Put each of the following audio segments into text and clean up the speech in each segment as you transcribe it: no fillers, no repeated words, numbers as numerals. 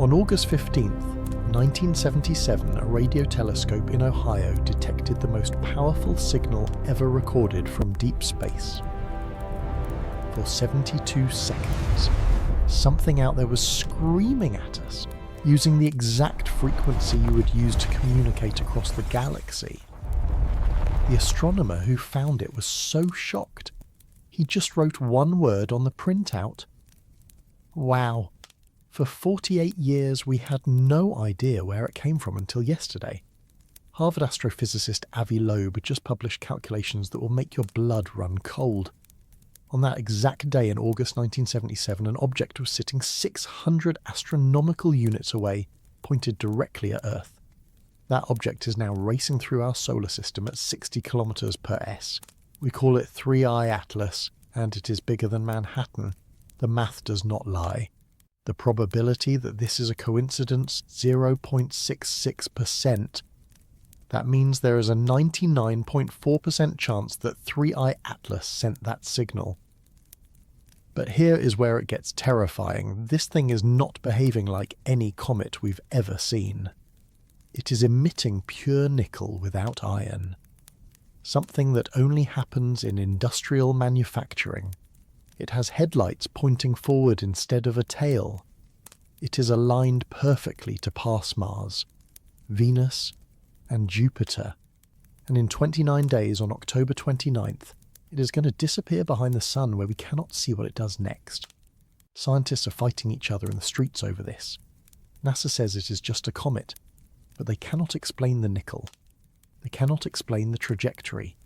On August 15th, 1977, a radio telescope in Ohio detected the most powerful signal ever recorded from deep space. For 72 seconds, something out there was screaming at us, using the exact frequency you would use to communicate across the galaxy. The astronomer who found it was so shocked, he just wrote one word on the printout. Wow. For 48 years, we had no idea where it came from until yesterday. Harvard astrophysicist Avi Loeb just published calculations that will make your blood run cold. On that exact day in August 1977, an object was sitting 600 astronomical units away, pointed directly at Earth. That object is now racing through our solar system at 60 kilometers per s. We call it 3I Atlas, and it is bigger than Manhattan. The math does not lie. The probability that this is a coincidence, 0.66%. That means there is a 99.4% chance that 3I Atlas sent that signal. But here is where it gets terrifying. This thing is not behaving like any comet we've ever seen. It is emitting pure nickel without iron. Something that only happens in industrial manufacturing. It has headlights pointing forward instead of a tail. It is aligned perfectly to pass Mars, Venus, and Jupiter. And in 29 days, on October 29th, it is going to disappear behind the sun where we cannot see what it does next. Scientists are fighting each other in the streets over this. NASA says it is just a comet, but they cannot explain the nickel. They cannot explain the trajectory.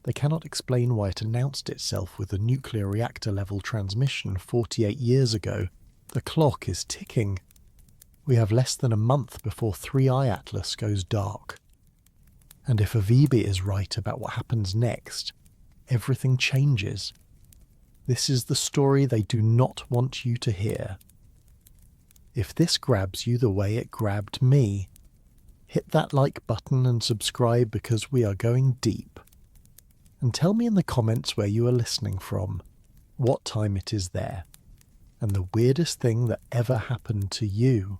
They cannot explain why it announced itself with a nuclear reactor-level transmission 48 years ago. The clock is ticking. We have less than a month before 3I Atlas goes dark. And if Avibi is right about what happens next, everything changes. This is the story they do not want you to hear. If this grabs you the way it grabbed me, hit that like button and subscribe because we are going deep. And tell me in the comments where you are listening from, what time it is there, and the weirdest thing that ever happened to you.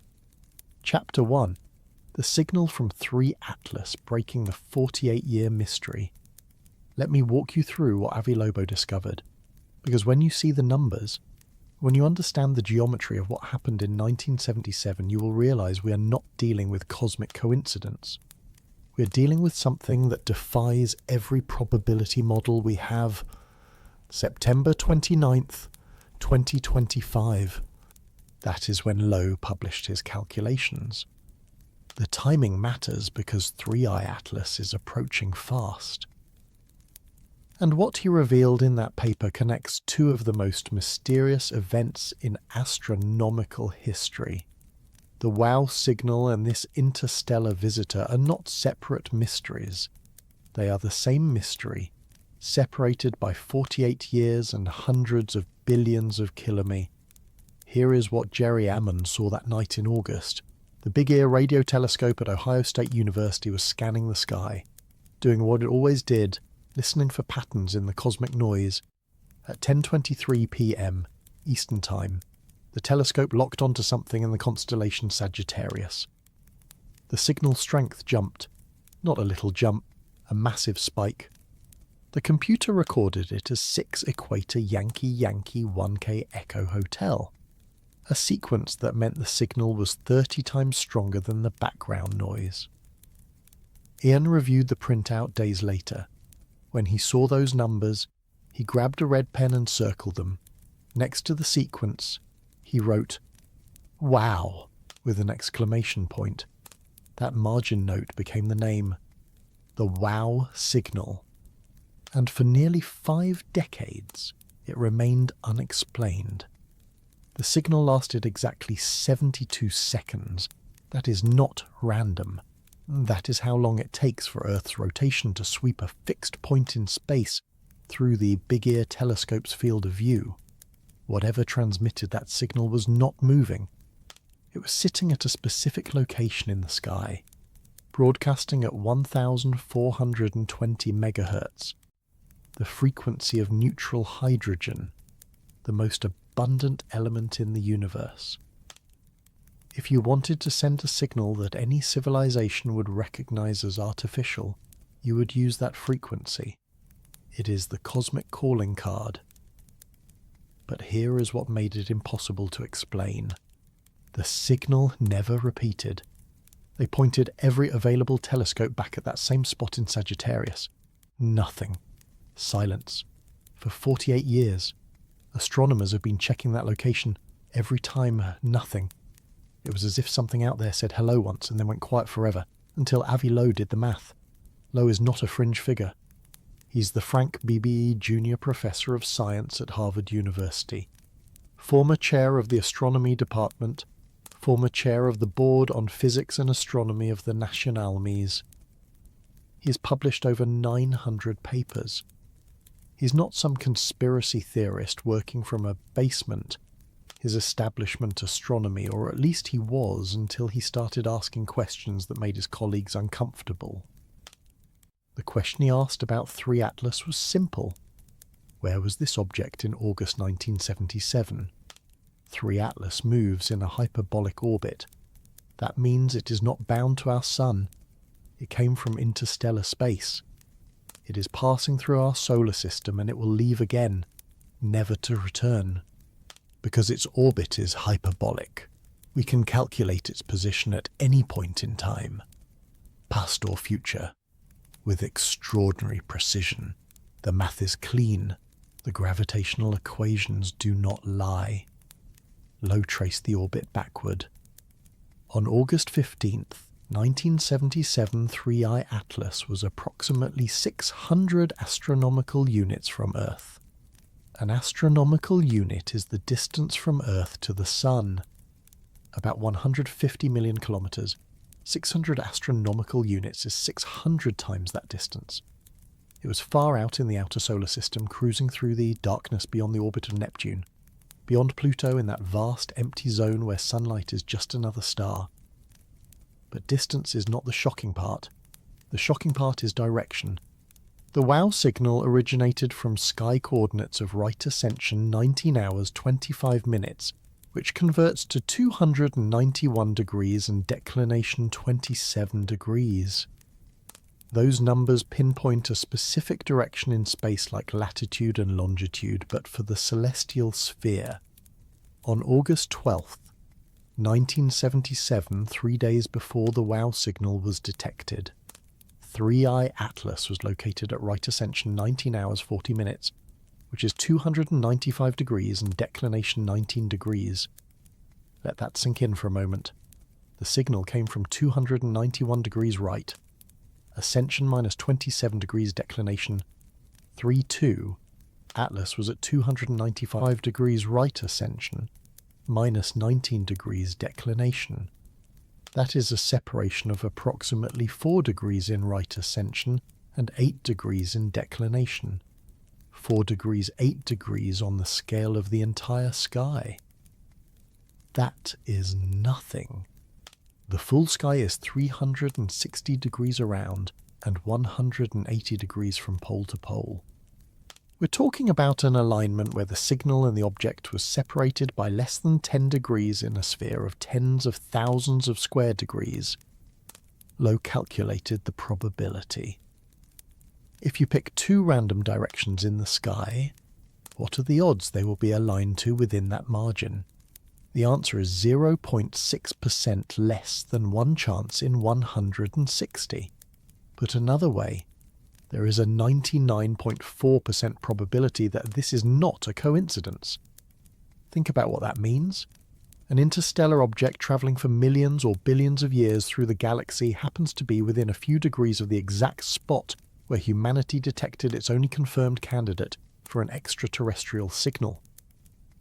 Chapter 1. The signal from 3 Atlas breaking the 48-year mystery. Let me walk you through what Avi Loeb discovered, because when you see the numbers, when you understand the geometry of what happened in 1977, you will realize we are not dealing with cosmic coincidence. We are dealing with something that defies every probability model we have. September 29th, 2025. That is when Loeb published his calculations. The timing matters because 3I Atlas is approaching fast. And what he revealed in that paper connects two of the most mysterious events in astronomical history. The WOW signal and this interstellar visitor are not separate mysteries. They are the same mystery, separated by 48 years and hundreds of billions of kilometers. Here is what Jerry Ammon saw that night in August. The Big Ear radio telescope at Ohio State University was scanning the sky, doing what it always did, listening for patterns in the cosmic noise. At 10:23 p.m. Eastern Time, the telescope locked onto something in the constellation Sagittarius. The signal strength jumped. Not a little jump, a massive spike. The computer recorded it as 6 Equator Yankee Yankee 1K Echo Hotel, a sequence that meant the signal was 30 times stronger than the background noise. Ian reviewed the printout days later. When he saw those numbers, he grabbed a red pen and circled them. Next to the sequence, he wrote, "Wow," with an exclamation point. That margin note became the name, the WOW signal. And for nearly 5 decades, it remained unexplained. The signal lasted exactly 72 seconds. That is not random. That is how long it takes for Earth's rotation to sweep a fixed point in space through the Big Ear telescope's field of view. Whatever transmitted that signal was not moving. It was sitting at a specific location in the sky, broadcasting at 1420 megahertz, the frequency of neutral hydrogen, the most abundant element in the universe. If you wanted to send a signal that any civilization would recognize as artificial, you would use that frequency. It is the cosmic calling card. But here is what made it impossible to explain. The signal never repeated. They pointed every available telescope back at that same spot in Sagittarius. Nothing. Silence. For 48 years. Astronomers have been checking that location. Every time, nothing. It was as if something out there said hello once and then went quiet forever, until Avi Loeb did the math. Loeb is not a fringe figure. He's the Frank BBE Junior Professor of Science at Harvard University, former chair of the Astronomy Department, former chair of the Board on Physics and Astronomy of the Nationalmies. He has published over 900 papers. He's not some conspiracy theorist working from a basement. His establishment astronomy, or at least he was until he started asking questions that made his colleagues uncomfortable. The question he asked about 3 Atlas was simple. Where was this object in August 1977? 3 Atlas moves in a hyperbolic orbit. That means it is not bound to our sun. It came from interstellar space. It is passing through our solar system and it will leave again, never to return. Because its orbit is hyperbolic, we can calculate its position at any point in time, past or future, with extraordinary precision. The math is clean. The gravitational equations do not lie. Loeb traced the orbit backward. On August 15th, 1977, 3I Atlas was approximately 600 astronomical units from Earth. An astronomical unit is the distance from Earth to the Sun. About 150 million kilometers. 600 astronomical units is 600 times that distance. It was far out in the outer solar system, cruising through the darkness beyond the orbit of Neptune, beyond Pluto in that vast empty zone where sunlight is just another star. But distance is not the shocking part. The shocking part is direction. The WOW signal originated from sky coordinates of right ascension 19 hours 25 minutes, which converts to 291 degrees and declination 27 degrees. Those numbers pinpoint a specific direction in space like latitude and longitude, but for the celestial sphere. On August 12th, 1977, 3 days before the WOW signal was detected, 3I Atlas was located at right ascension 19 hours 40 minutes, which is 295 degrees and declination 19 degrees. Let that sink in for a moment. The signal came from 291 degrees right. Ascension minus 27 degrees declination. 3-2. Atlas was at 295 degrees right ascension, minus 19 degrees declination. That is a separation of approximately 4 degrees in right ascension and 8 degrees in declination. 4 degrees, 8 degrees on the scale of the entire sky. That is nothing. The full sky is 360 degrees around and 180 degrees from pole to pole. We're talking about an alignment where the signal and the object was separated by less than 10 degrees in a sphere of tens of thousands of square degrees. Loeb calculated the probability. If you pick 2 random directions in the sky, what are the odds they will be aligned to within that margin? The answer is 0.6% less than 1 chance in 160. Put another way, there is a 99.4% probability that this is not a coincidence. Think about what that means. An interstellar object travelling for millions or billions of years through the galaxy happens to be within a few degrees of the exact spot where humanity detected its only confirmed candidate for an extraterrestrial signal.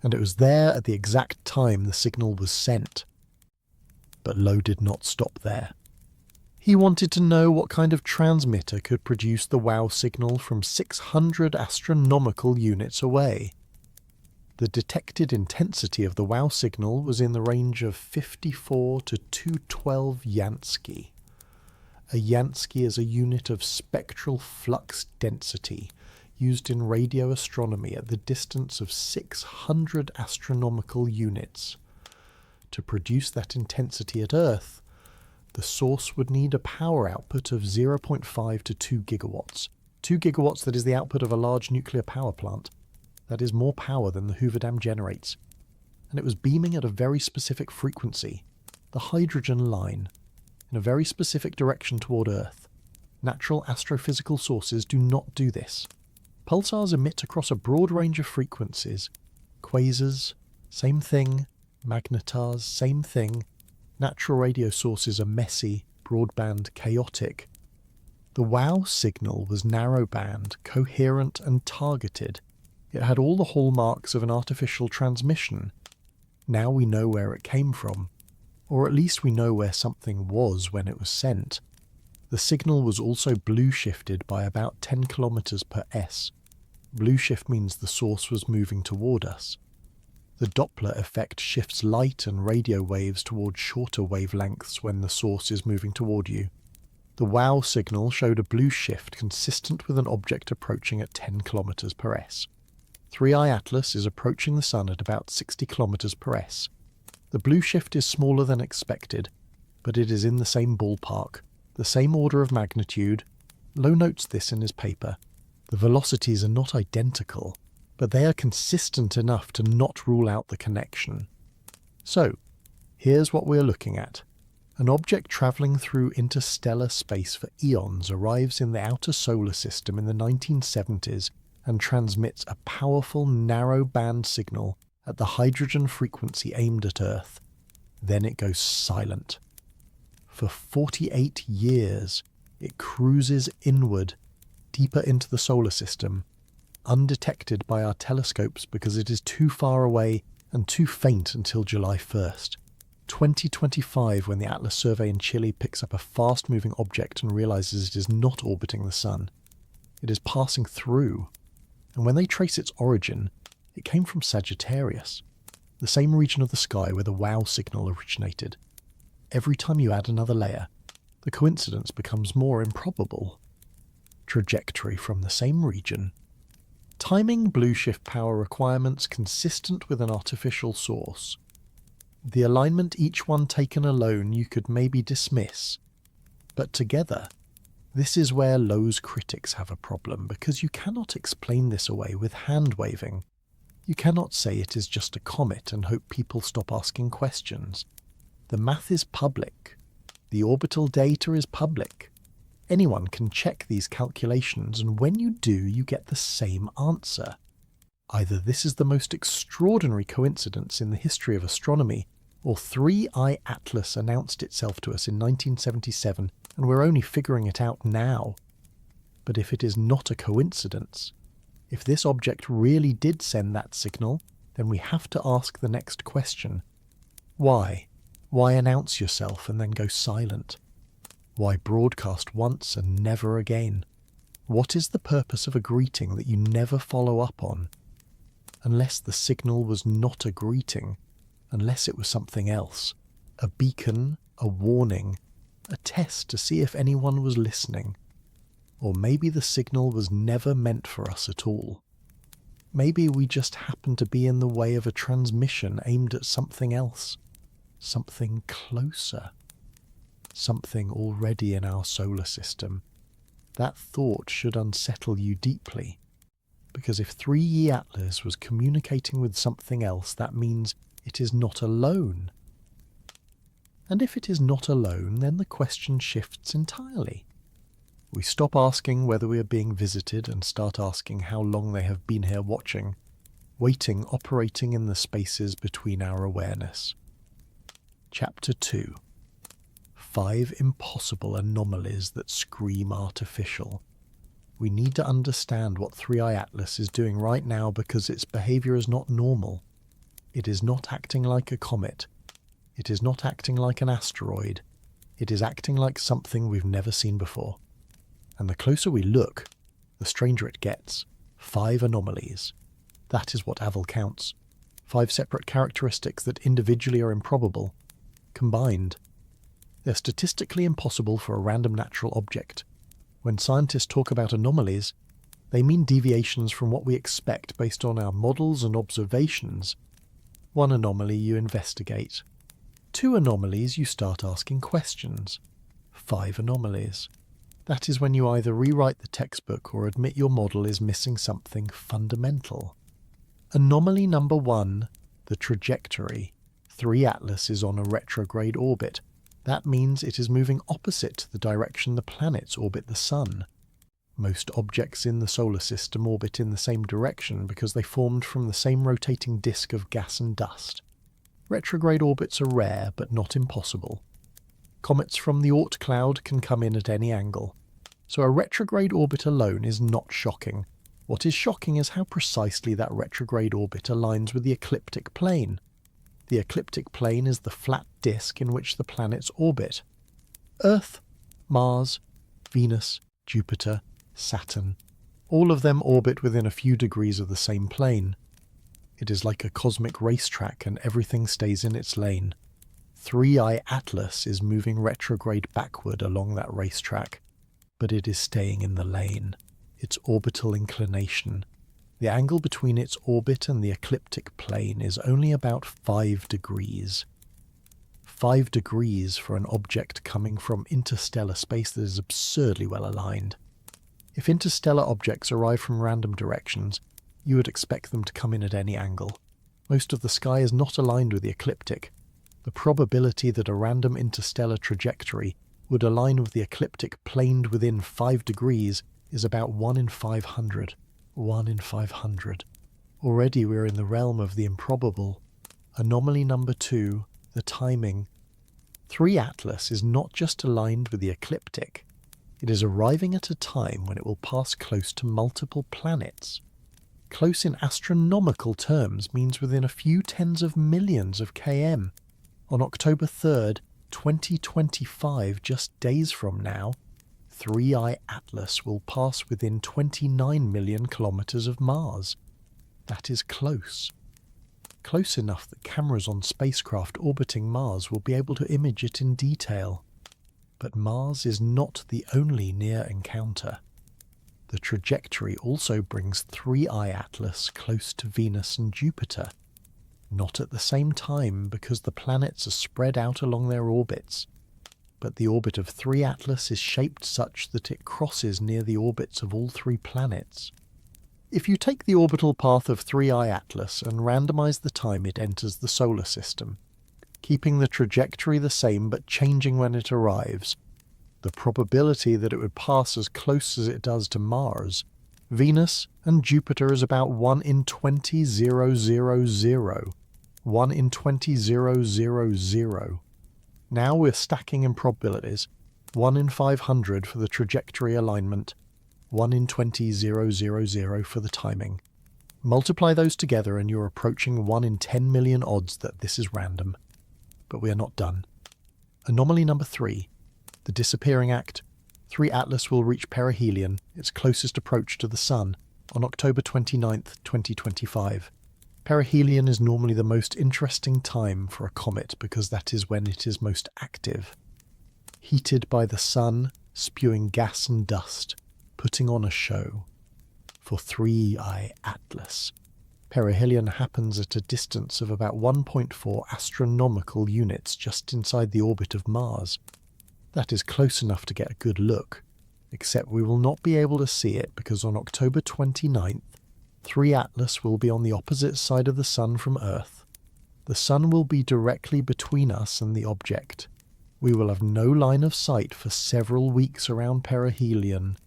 And it was there at the exact time the signal was sent. But Loeb did not stop there. He wanted to know what kind of transmitter could produce the WOW signal from 600 astronomical units away. The detected intensity of the WOW signal was in the range of 54 to 212 Jansky. A Jansky is a unit of spectral flux density, used in radio astronomy at the distance of 600 astronomical units. to produce that intensity at Earth, the source would need a power output of 0.5 to 2 gigawatts. 2 gigawatts, that is the output of a large nuclear power plant. That is more power than the Hoover Dam generates. And it was beaming at a very specific frequency, the hydrogen line, in a very specific direction toward Earth. Natural astrophysical sources do not do this. Pulsars emit across a broad range of frequencies. Quasars, same thing. Magnetars, same thing. Natural radio sources are messy, broadband, chaotic. The WOW signal was narrowband, coherent and targeted. It had all the hallmarks of an artificial transmission. Now we know where it came from, or at least we know where something was when it was sent. The signal was also blue shifted by about 10 kilometers per s. Blue shift means the source was moving toward us. The Doppler effect shifts light and radio waves toward shorter wavelengths when the source is moving toward you. The WOW signal showed a blue shift consistent with an object approaching at 10 kilometers per s. 3I Atlas is approaching the Sun at about 60 kilometers per s. The blue shift is smaller than expected, but it is in the same ballpark, the same order of magnitude. Lowe notes this in his paper. The velocities are not identical, but they are consistent enough to not rule out the connection. So, here's what we're looking at. An object travelling through interstellar space for eons arrives in the outer solar system in the 1970s and transmits a powerful narrow-band signal at the hydrogen frequency aimed at Earth. Then it goes silent. For 48 years, it cruises inward, deeper into the solar system, undetected by our telescopes because it is too far away and too faint until July 1st. 2025, when the Atlas survey in Chile picks up a fast-moving object and realizes it is not orbiting the Sun. It is passing through, and when they trace its origin, it came from Sagittarius, the same region of the sky where the WOW signal originated. Every time you add another layer, the coincidence becomes more improbable. Trajectory from the same region. Timing blue shift power requirements consistent with an artificial source. The alignment, each one taken alone, you could maybe dismiss. But together, this is where Lowe's critics have a problem, because you cannot explain this away with hand-waving. You cannot say it is just a comet and hope people stop asking questions. The math is public. The orbital data is public. Anyone can check these calculations, and when you do, you get the same answer. Either this is the most extraordinary coincidence in the history of astronomy, or 3I Atlas announced itself to us in 1977, and we're only figuring it out now. But if it is not a coincidence, if this object really did send that signal, then we have to ask the next question. Why? Why announce yourself and then go silent? Why broadcast once and never again? What is the purpose of a greeting that you never follow up on? Unless the signal was not a greeting, unless it was something else, a beacon, a warning, a test to see if anyone was listening. Or maybe the signal was never meant for us at all. Maybe we just happened to be in the way of a transmission aimed at something else, something closer. Something already in our solar system. That thought should unsettle you deeply, because if 3I Atlas was communicating with something else, that means it is not alone. And if it is not alone, then the question shifts entirely. We stop asking whether we are being visited and start asking how long they have been here watching, waiting, operating in the spaces between our awareness. Chapter 2. 5 impossible anomalies that scream artificial. We need to understand what 3I Atlas is doing right now because its behavior is not normal. It is not acting like a comet. It is not acting like an asteroid. It is acting like something we've never seen before. And the closer we look, the stranger it gets. 5 anomalies. That is what Avi counts. 5 separate characteristics that individually are improbable. Combined, they're statistically impossible for a random natural object. When scientists talk about anomalies, they mean deviations from what we expect based on our models and observations. One anomaly you investigate. 2 anomalies, you start asking questions. 5 anomalies. That is when you either rewrite the textbook or admit your model is missing something fundamental. Anomaly number 1, the trajectory. 3 Atlas is on a retrograde orbit. That means it is moving opposite to the direction the planets orbit the Sun. Most objects in the solar system orbit in the same direction because they formed from the same rotating disk of gas and dust. Retrograde orbits are rare, but not impossible. Comets from the Oort cloud can come in at any angle. So a retrograde orbit alone is not shocking. What is shocking is how precisely that retrograde orbit aligns with the ecliptic plane. The ecliptic plane is the flat disk in which the planets orbit. Earth, Mars, Venus, Jupiter, Saturn. All of them orbit within a few degrees of the same plane. It is like a cosmic racetrack and everything stays in its lane. 3I Atlas is moving retrograde backward along that racetrack, but it is staying in the lane. Its orbital inclination. The angle between its orbit and the ecliptic plane is only about 5 degrees. 5 degrees for an object coming from interstellar space that is absurdly well aligned. If interstellar objects arrive from random directions, you would expect them to come in at any angle. Most of the sky is not aligned with the ecliptic. The probability that a random interstellar trajectory would align with the ecliptic planed within 5 degrees is about 1 in 500. 1 in 500. Already we're in the realm of the improbable. Anomaly number 2, the timing. 3 Atlas is not just aligned with the ecliptic. It is arriving at a time when it will pass close to multiple planets. Close in astronomical terms means within a few tens of millions of km. On October 3rd, 2025, just days from now, 3I Atlas will pass within 29 million kilometers of Mars. That is close. Close enough that cameras on spacecraft orbiting Mars will be able to image it in detail. But Mars is not the only near encounter. The trajectory also brings 3I Atlas close to Venus and Jupiter. Not at the same time because the planets are spread out along their orbits, but the orbit of 3 Atlas is shaped such that it crosses near the orbits of all 3 planets. If you take the orbital path of 3I Atlas and randomize the time it enters the solar system, keeping the trajectory the same but changing when it arrives, the probability that it would pass as close as it does to Mars, Venus and Jupiter is about 1 in 20,000. 1 in 20,000. Now we're stacking improbabilities. 1 in 500 for the trajectory alignment, 1 in 20,000 for the timing. Multiply those together and you're approaching 1 in 10 million odds that this is random. But we are not done. Anomaly number 3. The disappearing act. 3 Atlas will reach perihelion, its closest approach to the Sun, on October 29th, 2025. Perihelion is normally the most interesting time for a comet because that is when it is most active. Heated by the Sun, spewing gas and dust, putting on a show. For 3I Atlas, perihelion happens at a distance of about 1.4 astronomical units just inside the orbit of Mars. That is close enough to get a good look, except we will not be able to see it because on October 29th, 3 Atlas will be on the opposite side of the Sun from Earth. The Sun will be directly between us and the object. We will have no line of sight for several weeks around perihelion.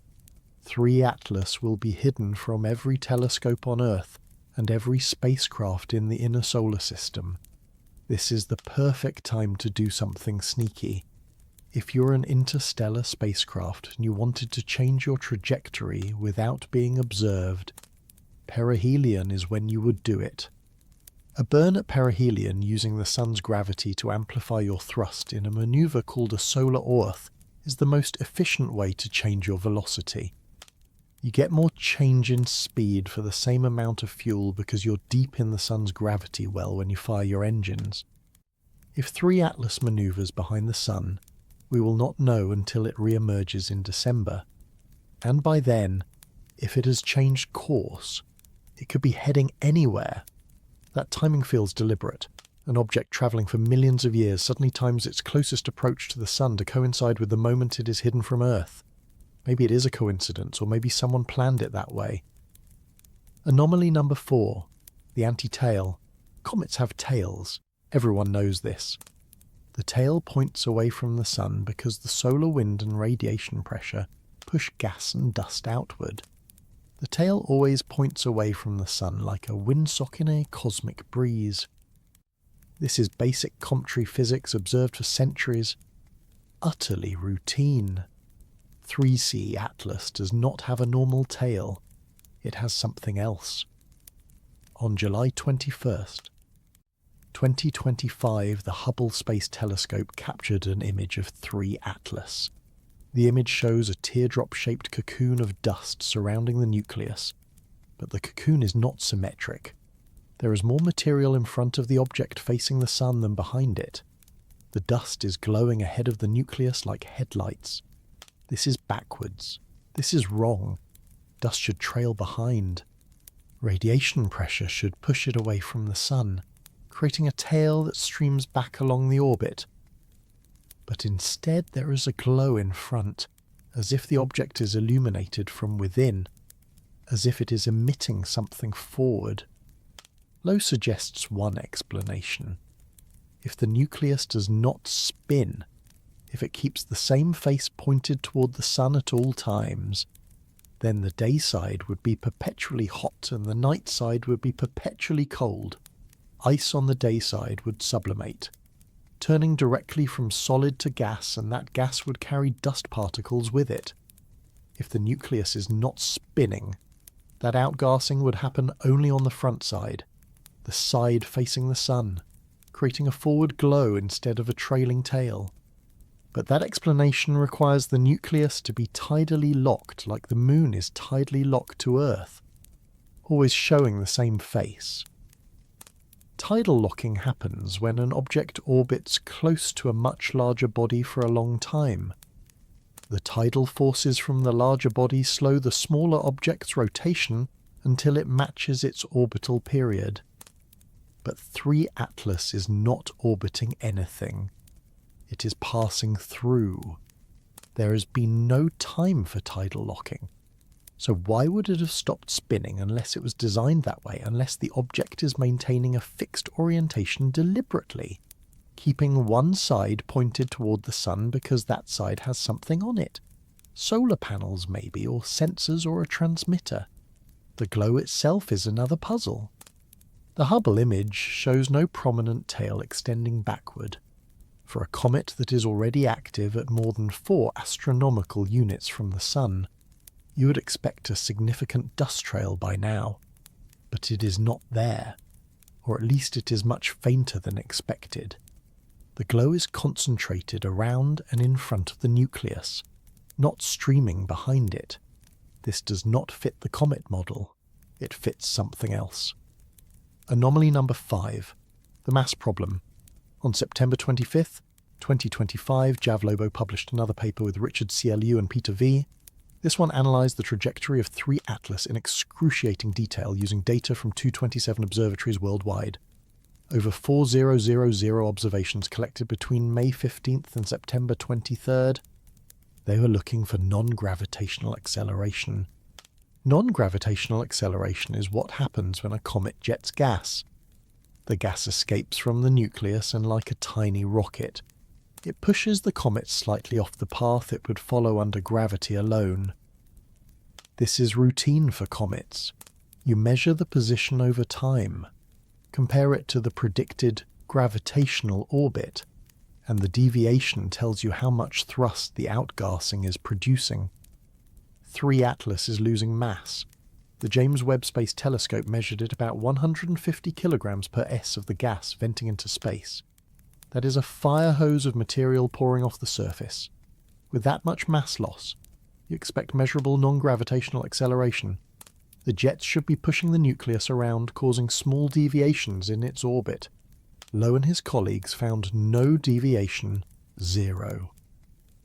3 Atlas will be hidden from every telescope on Earth and every spacecraft in the inner solar system. This is the perfect time to do something sneaky. If you're an interstellar spacecraft and you wanted to change your trajectory without being observed, perihelion is when you would do it. A burn at perihelion using the Sun's gravity to amplify your thrust in a maneuver called a solar orth is the most efficient way to change your velocity. You get more change in speed for the same amount of fuel because you're deep in the Sun's gravity well when you fire your engines. If 3 Atlas maneuvers behind the Sun, we will not know until it re-emerges in December. And by then, if it has changed course, it could be heading anywhere. That timing feels deliberate, An object travelling for millions of years suddenly times its closest approach to the Sun to coincide with the moment it is hidden from Earth. Maybe it is a coincidence, or maybe someone planned it that way. Anomaly number 4, the anti-tail. Comets have tails. Everyone knows this. The tail points away from the Sun because the solar wind and radiation pressure push gas and dust outward. The tail always points away from the Sun like a windsock in a cosmic breeze. This is basic cometary physics observed for centuries. Utterly routine. 3C Atlas does not have a normal tail. It has something else. On July 21st, 2025, the Hubble Space Telescope captured an image of 3 Atlas. The image shows a teardrop-shaped cocoon of dust surrounding the nucleus, but the cocoon is not symmetric. There is more material in front of the object facing the Sun than behind it. The dust is glowing ahead of the nucleus like headlights. This is backwards. This is wrong. Dust should trail behind. Radiation pressure should push it away from the Sun, creating a tail that streams back along the orbit. But instead there is a glow in front, as if the object is illuminated from within, as if it is emitting something forward. Loeb suggests one explanation. If the nucleus does not spin, if it keeps the same face pointed toward the Sun at all times, then the day side would be perpetually hot and the night side would be perpetually cold. Ice on the day side would sublimate, turning directly from solid to gas, and that gas would carry dust particles with it. If the nucleus is not spinning, that outgassing would happen only on the front side, the side facing the Sun, creating a forward glow instead of a trailing tail. But that explanation requires the nucleus to be tidally locked like the Moon is tidally locked to Earth, always showing the same face. Tidal locking happens when an object orbits close to a much larger body for a long time. The tidal forces from the larger body slow the smaller object's rotation until it matches its orbital period. But 3 Atlas is not orbiting anything. It is passing through. There has been no time for tidal locking. So why would it have stopped spinning unless it was designed that way, unless the object is maintaining a fixed orientation deliberately, keeping one side pointed toward the Sun because that side has something on it? Solar panels maybe, or sensors, or a transmitter. The glow itself is another puzzle. The Hubble image shows no prominent tail extending backward. For a comet that is already active at more than 4 astronomical units from the Sun, you would expect a significant dust trail by now. But it is not there, or at least it is much fainter than expected. The glow is concentrated around and in front of the nucleus, not streaming behind it. This does not fit the comet model. It fits something else. Anomaly number 5, the mass problem. On September 25th, 2025, Avi Loeb published another paper with Richard C. Liu and Peter V. This one analysed the trajectory of 3 Atlas in excruciating detail using data from 227 observatories worldwide. Over 4000 observations collected between May 15th and September 23rd. They were looking for non-gravitational acceleration. Non-gravitational acceleration is what happens when a comet jets gas. The gas escapes from the nucleus and, like a tiny rocket, it pushes the comet slightly off the path it would follow under gravity alone. This is routine for comets. You measure the position over time, compare it to the predicted gravitational orbit, and the deviation tells you how much thrust the outgassing is producing. 3 Atlas is losing mass. The James Webb Space Telescope measured at about 150 kilograms per s of the gas venting into space. That is a fire hose of material pouring off the surface. With that much mass loss, you expect measurable non-gravitational acceleration. The jets should be pushing the nucleus around, causing small deviations in its orbit. Loeb and his colleagues found no deviation, 0.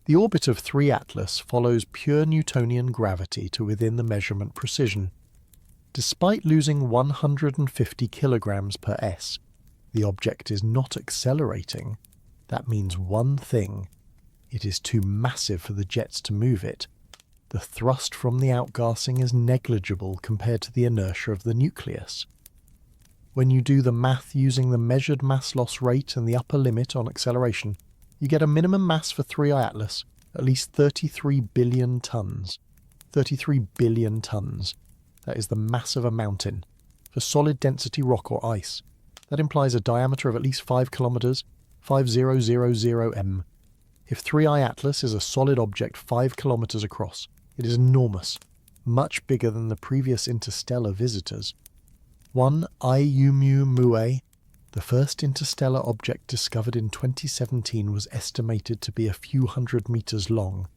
The orbit of 3 Atlas follows pure Newtonian gravity to within the measurement precision. Despite losing 150 kilograms per s, The object is not accelerating. That means one thing. It is too massive for the jets to move it. The thrust from the outgassing is negligible compared to the inertia of the nucleus. When you do the math using the measured mass loss rate and the upper limit on acceleration, you get a minimum mass for 3I Atlas, at least 33 billion tons. 33 billion tons. That is the mass of a mountain. For solid density rock or ice, that implies a diameter of at least 5 kilometers, 5000 m. If 3I Atlas is a solid object 5 kilometers across, it is enormous, much bigger than the previous interstellar visitors. 1 Oumuamua, the first interstellar object discovered in 2017, was estimated to be a few hundred meters long.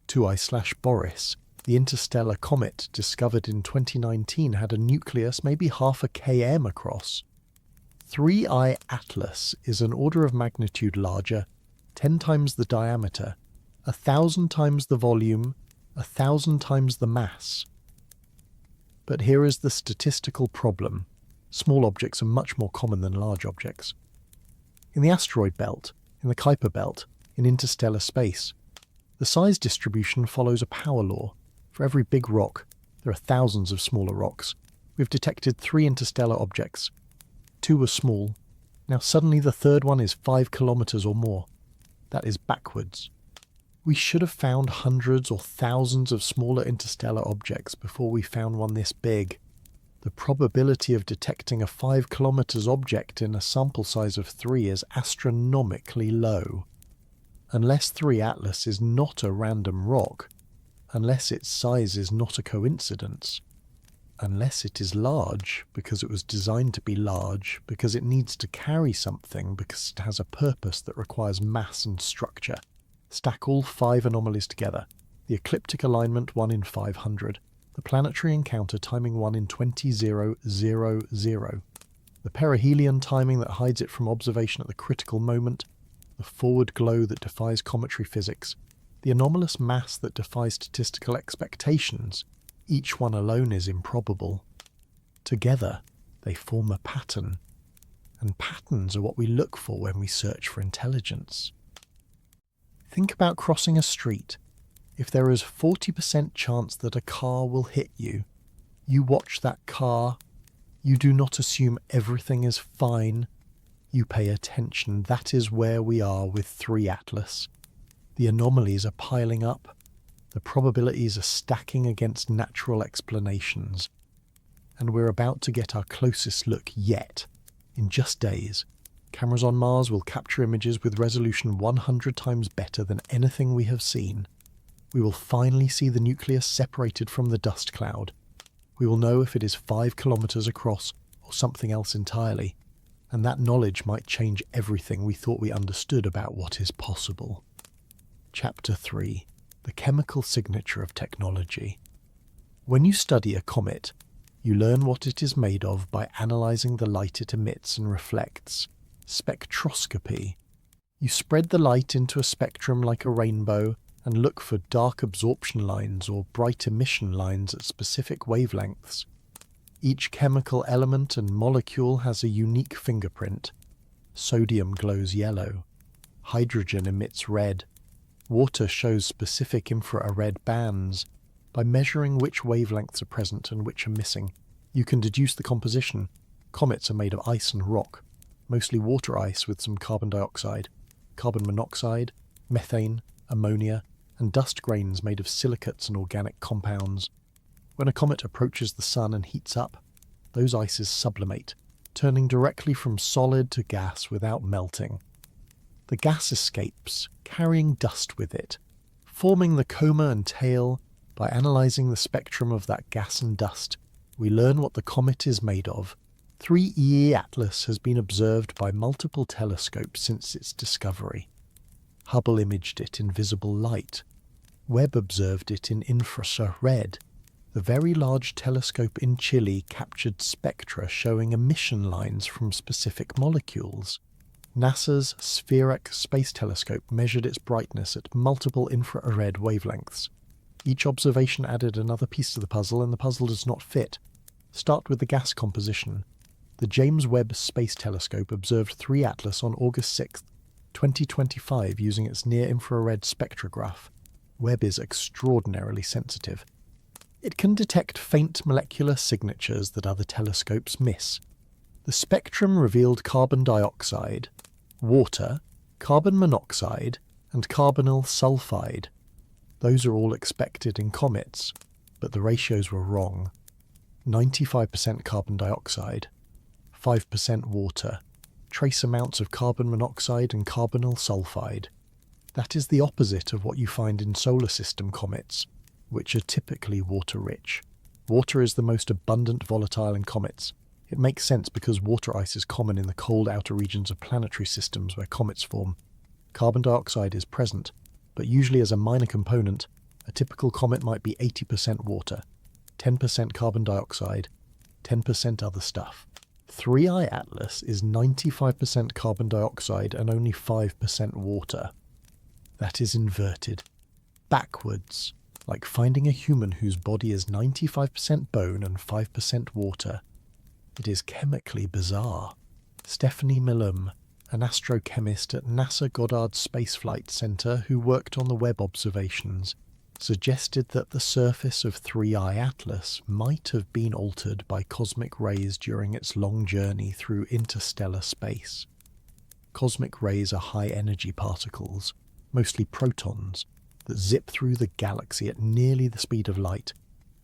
2I/Boris, the interstellar comet discovered in 2019, had a nucleus maybe half a km across. 3I Atlas is an order of magnitude larger, 10 times the diameter, 1,000 times the volume, 1,000 times the mass. But here is the statistical problem. Small objects are much more common than large objects. In the asteroid belt, in the Kuiper belt, in interstellar space, the size distribution follows a power law. For every big rock, there are thousands of smaller rocks. We've detected 3 interstellar objects. 2 were small. Now suddenly the third one is 5 kilometers or more. That is backwards. We should have found hundreds or thousands of smaller interstellar objects before we found one this big. The probability of detecting a 5 kilometers object in a sample size of 3 is astronomically low. Unless 3 Atlas is not a random rock, unless its size is not a coincidence, unless it is large because it was designed to be large, because it needs to carry something, because it has a purpose that requires mass and structure. Stack all 5 anomalies together. The ecliptic alignment 1 in 500. The planetary encounter timing 1 in 20,000. The perihelion timing that hides it from observation at the critical moment. The forward glow that defies cometary physics. The anomalous mass that defies statistical expectations. Each one alone is improbable. Together, they form a pattern. And patterns are what we look for when we search for intelligence. Think about crossing a street. If there is 40% chance that a car will hit you, you watch that car. You do not assume everything is fine. You pay attention. That is where we are with 3 Atlas. The anomalies are piling up. The probabilities are stacking against natural explanations. And we're about to get our closest look yet. In just days, cameras on Mars will capture images with resolution 100 times better than anything we have seen. We will finally see the nucleus separated from the dust cloud. We will know if it is 5 kilometers across or something else entirely. And that knowledge might change everything we thought we understood about what is possible. Chapter 3. The chemical signature of technology. When you study a comet, you learn what it is made of by analysing the light it emits and reflects. Spectroscopy. You spread the light into a spectrum like a rainbow and look for dark absorption lines or bright emission lines at specific wavelengths. Each chemical element and molecule has a unique fingerprint. Sodium glows yellow. Hydrogen emits red. Water shows specific infrared bands. By measuring which wavelengths are present and which are missing, you can deduce the composition. Comets are made of ice and rock, mostly water ice with some carbon dioxide, carbon monoxide, methane, ammonia, and dust grains made of silicates and organic compounds. When a comet approaches the sun and heats up, those ices sublimate, turning directly from solid to gas without melting. The gas escapes, carrying dust with it, forming the coma and tail. By analysing the spectrum of that gas and dust, we learn what the comet is made of. 3E Atlas has been observed by multiple telescopes since its discovery. Hubble imaged it in visible light. Webb observed it in infrared. The Very Large Telescope in Chile captured spectra showing emission lines from specific molecules. NASA's Spheric Space Telescope measured its brightness at multiple infrared wavelengths. Each observation added another piece to the puzzle, and the puzzle does not fit. Start with the gas composition. The James Webb Space Telescope observed 3 Atlas on August 6, 2025 using its near-infrared spectrograph. Webb is extraordinarily sensitive. It can detect faint molecular signatures that other telescopes miss. The spectrum revealed carbon dioxide, water, carbon monoxide, and carbonyl sulfide. Those are all expected in comets, but the ratios were wrong. 95% carbon dioxide, 5% water, trace amounts of carbon monoxide and carbonyl sulfide. That is the opposite of what you find in solar system comets, which are typically water-rich. Water is the most abundant volatile in comets. It makes sense because water ice is common in the cold outer regions of planetary systems where comets form. Carbon dioxide is present, but usually as a minor component. A typical comet might be 80% water, 10% carbon dioxide, 10% other stuff. 3I Atlas is 95% carbon dioxide and only 5% water. That is inverted. Backwards. Like finding a human whose body is 95% bone and 5% water. It is chemically bizarre. Stephanie Millam, an astrochemist at NASA Goddard Space Flight Center who worked on the Webb observations, suggested that the surface of 3I Atlas might have been altered by cosmic rays during its long journey through interstellar space. Cosmic rays are high-energy particles, mostly protons, that zip through the galaxy at nearly the speed of light.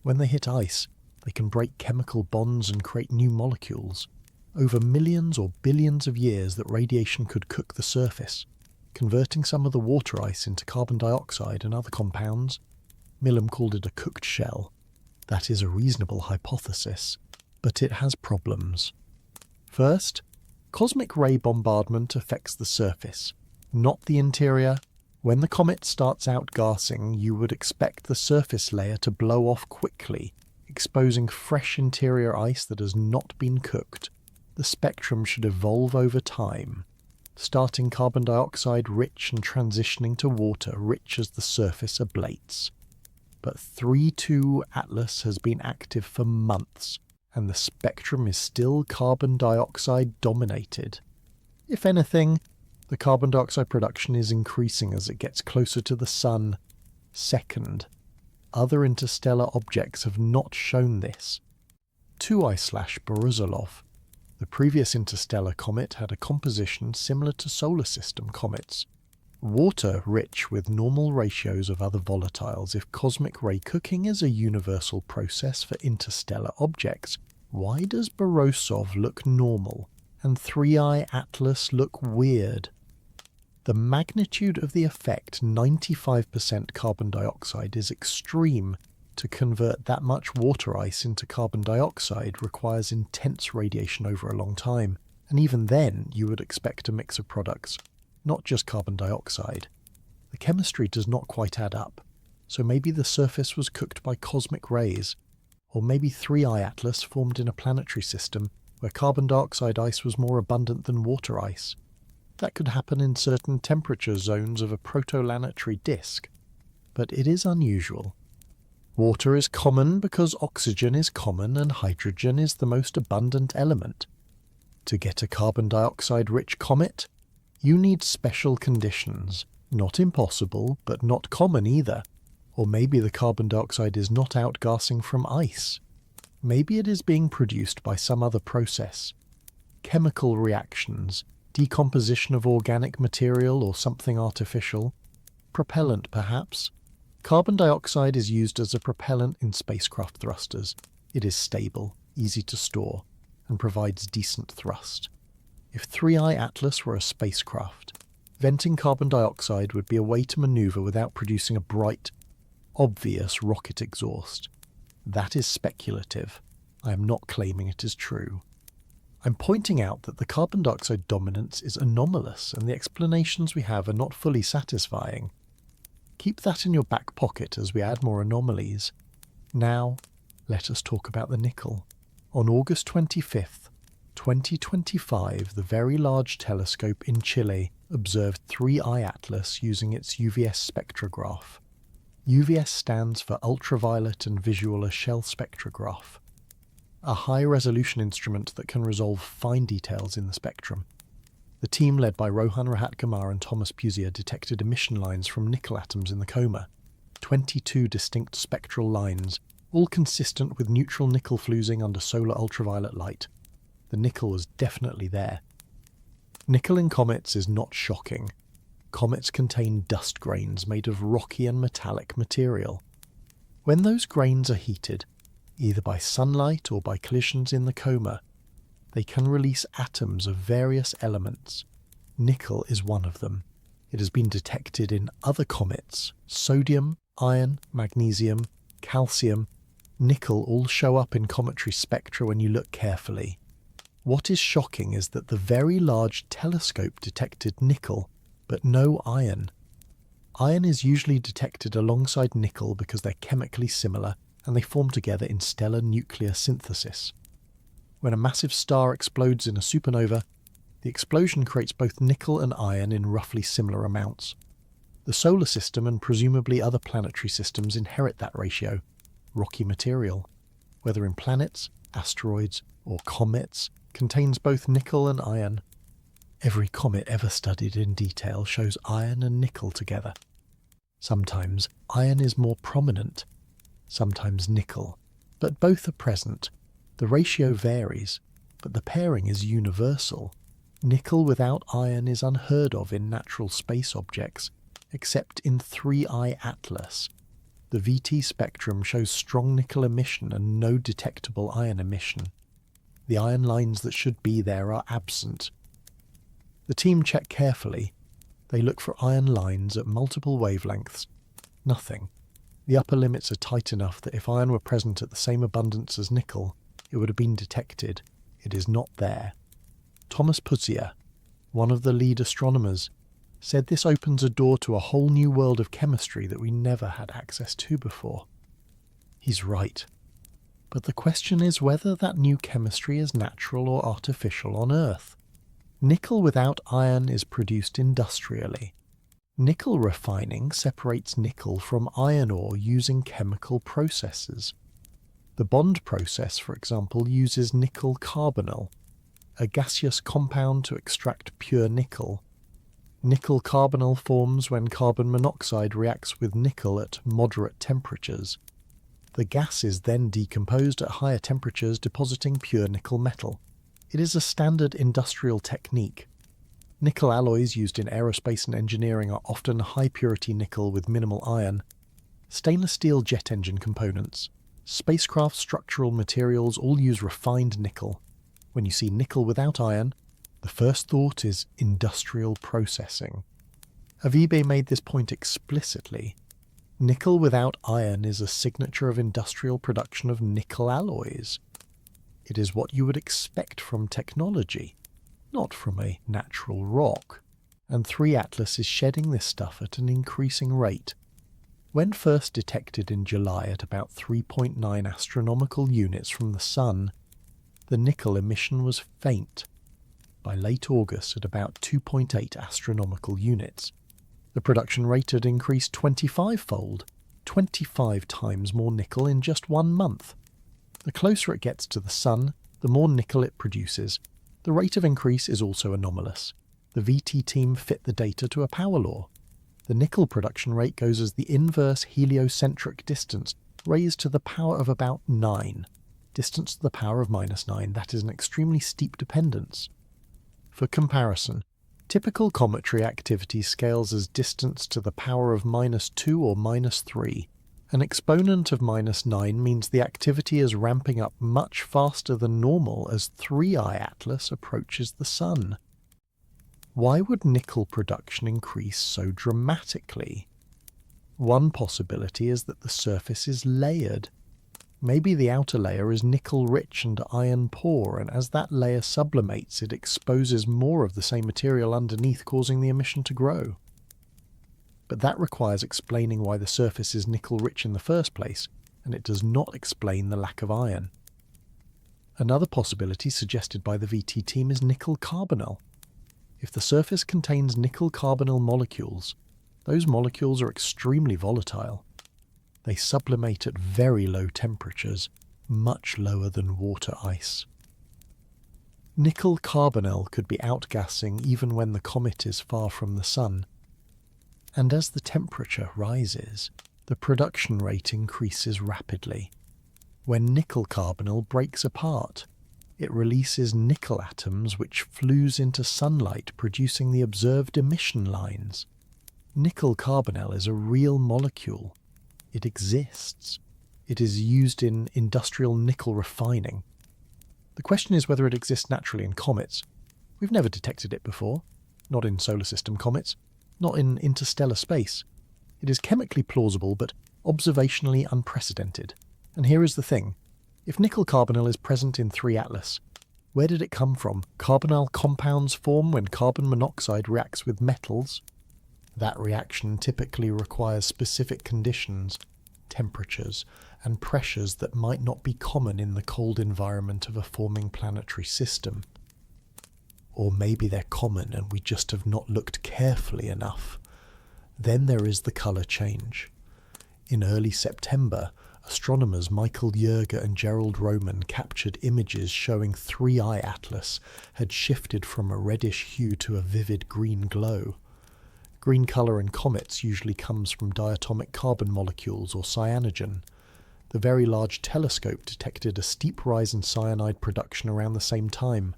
When they hit ice, they can break chemical bonds and create new molecules. Over millions or billions of years that radiation could cook the surface, converting some of the water ice into carbon dioxide and other compounds. Millam called it a cooked shell. That is a reasonable hypothesis, but it has problems. First, cosmic ray bombardment affects the surface, not the interior. When the comet starts outgassing, you would expect the surface layer to blow off quickly, exposing fresh interior ice that has not been cooked. The spectrum should evolve over time, starting carbon dioxide rich and transitioning to water rich as the surface ablates. But 3-2 Atlas has been active for months, and the spectrum is still carbon dioxide dominated. If anything, the carbon dioxide production is increasing as it gets closer to the Sun. Second, other interstellar objects have not shown this. 2I/Borisov. The previous interstellar comet had a composition similar to solar system comets. Water rich with normal ratios of other volatiles. If cosmic ray cooking is a universal process for interstellar objects, why does Borisov look normal and 3I Atlas look weird? The magnitude of the effect, 95% carbon dioxide, is extreme. To convert that much water ice into carbon dioxide requires intense radiation over a long time, and even then you would expect a mix of products, not just carbon dioxide. The chemistry does not quite add up, so maybe the surface was cooked by cosmic rays, or maybe 3I Atlas formed in a planetary system where carbon dioxide ice was more abundant than water ice. That could happen in certain temperature zones of a protoplanetary disk, but it is unusual. Water is common because oxygen is common and hydrogen is the most abundant element. To get a carbon dioxide-rich comet, you need special conditions. Not impossible, but not common either. Or maybe the carbon dioxide is not outgassing from ice. Maybe it is being produced by some other process. Chemical reactions, decomposition of organic material or something artificial. Propellant, perhaps. Carbon dioxide is used as a propellant in spacecraft thrusters. It is stable, easy to store, and provides decent thrust. If 3I Atlas were a spacecraft, venting carbon dioxide would be a way to maneuver without producing a bright, obvious rocket exhaust. That is speculative. I am not claiming it is true. I'm pointing out that the carbon dioxide dominance is anomalous and the explanations we have are not fully satisfying. Keep that in your back pocket as we add more anomalies. Now, let us talk about the nickel. On August 25th, 2025, the Very Large Telescope in Chile observed 3I Atlas using its UVS spectrograph. UVS stands for Ultraviolet and Visual Shell Spectrograph. a high-resolution instrument that can resolve fine details in the spectrum. The team led by Rohan Rahatkumar and Thomas Puzier detected emission lines from nickel atoms in the coma, 22 distinct spectral lines, all consistent with neutral nickel fusing under solar ultraviolet light. The nickel was definitely there. Nickel in comets is not shocking. Comets contain dust grains made of rocky and metallic material. When those grains are heated, either by sunlight or by collisions in the coma, they can release atoms of various elements. Nickel is one of them. It has been detected in other comets. Sodium, iron, magnesium, calcium, nickel all show up in cometary spectra when you look carefully. What is shocking is that the Very Large Telescope detected nickel, but no iron. Iron is usually detected alongside nickel because they're chemically similar and they form together in stellar nuclear synthesis. When a massive star explodes in a supernova, the explosion creates both nickel and iron in roughly similar amounts. The solar system and presumably other planetary systems inherit that ratio, rocky material, whether in planets, asteroids, or comets, contains both nickel and iron. Every comet ever studied in detail shows iron and nickel together. Sometimes iron is more prominent, sometimes nickel, but both are present. The ratio varies, but the pairing is universal. Nickel without iron is unheard of in natural space objects, except in 3I Atlas. The VT spectrum shows strong nickel emission and no detectable iron emission. The iron lines that should be there are absent. The team check carefully. They look for iron lines at multiple wavelengths. Nothing. The upper limits are tight enough that if iron were present at the same abundance as nickel, it would have been detected. It is not there. Thomas Puzier, one of the lead astronomers, said this opens a door to a whole new world of chemistry that we never had access to before. He's right. But the question is whether that new chemistry is natural or artificial on Earth. Nickel without iron is produced industrially. Nickel refining separates nickel from iron ore using chemical processes. The bond process, for example, uses nickel carbonyl, a gaseous compound to extract pure nickel. Nickel carbonyl forms when carbon monoxide reacts with nickel at moderate temperatures. The gas is then decomposed at higher temperatures, depositing pure nickel metal. It is a standard industrial technique. Nickel alloys used in aerospace and engineering are often high-purity nickel with minimal iron. Stainless steel jet engine components, spacecraft structural materials all use refined nickel. When you see nickel without iron, the first thought is industrial processing. Avi made this point explicitly. Nickel without iron is a signature of industrial production of nickel alloys. It is what you would expect from technology, not from a natural rock. And 3 Atlas is shedding this stuff at an increasing rate. When first detected in July at about 3.9 astronomical units from the Sun, the nickel emission was faint. By late August at about 2.8 astronomical units, the production rate had increased 25-fold, 25 times more nickel in just 1 month. The closer it gets to the Sun, the more nickel it produces. The rate of increase is also anomalous. The VT team fit the data to a power law. The nickel production rate goes as the inverse heliocentric distance raised to the power of about 9. Distance to the power of -9, that is an extremely steep dependence. For comparison, typical cometary activity scales as distance to the power of -2 or -3. An exponent of -9 means the activity is ramping up much faster than normal as 3I Atlas approaches the Sun. Why would nickel production increase so dramatically? One possibility is that the surface is layered. Maybe the outer layer is nickel-rich and iron-poor, and as that layer sublimates, it exposes more of the same material underneath, causing the emission to grow. But that requires explaining why the surface is nickel-rich in the first place, and it does not explain the lack of iron. Another possibility suggested by the VT team is nickel carbonyl. If the surface contains nickel carbonyl molecules, those molecules are extremely volatile. They sublimate at very low temperatures, much lower than water ice. Nickel carbonyl could be outgassing even when the comet is far from the sun. And as the temperature rises, the production rate increases rapidly. When nickel carbonyl breaks apart, it releases nickel atoms which fuse into sunlight, producing the observed emission lines. Nickel carbonyl is a real molecule. It exists. It is used in industrial nickel refining. The question is whether it exists naturally in comets. We've never detected it before. Not in solar system comets. Not in interstellar space. It is chemically plausible, but observationally unprecedented. And here is the thing. If nickel carbonyl is present in 3 Atlas, where did it come from? Carbonyl compounds form when carbon monoxide reacts with metals. That reaction typically requires specific conditions, temperatures, and pressures that might not be common in the cold environment of a forming planetary system. Or maybe they're common and we just have not looked carefully enough. Then there is the colour change. In early September, astronomers Michael Yerger and Gerald Roman captured images showing 3I Atlas had shifted from a reddish hue to a vivid green glow. Green colour in comets usually comes from diatomic carbon molecules or cyanogen. The Very Large Telescope detected a steep rise in cyanide production around the same time.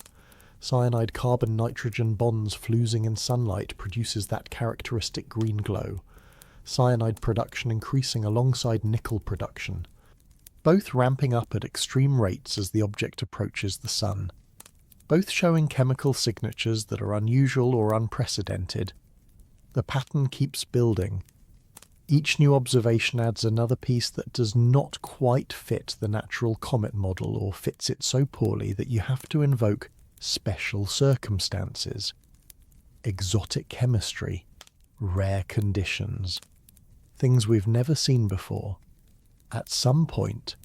Cyanide carbon-nitrogen bonds fusing in sunlight produces that characteristic green glow. Cyanide production increasing alongside nickel production, both ramping up at extreme rates as the object approaches the sun, both showing chemical signatures that are unusual or unprecedented. The pattern keeps building. Each new observation adds another piece that does not quite fit the natural comet model or fits it so poorly that you have to invoke special circumstances, exotic chemistry, rare conditions, things we've never seen before. At some point,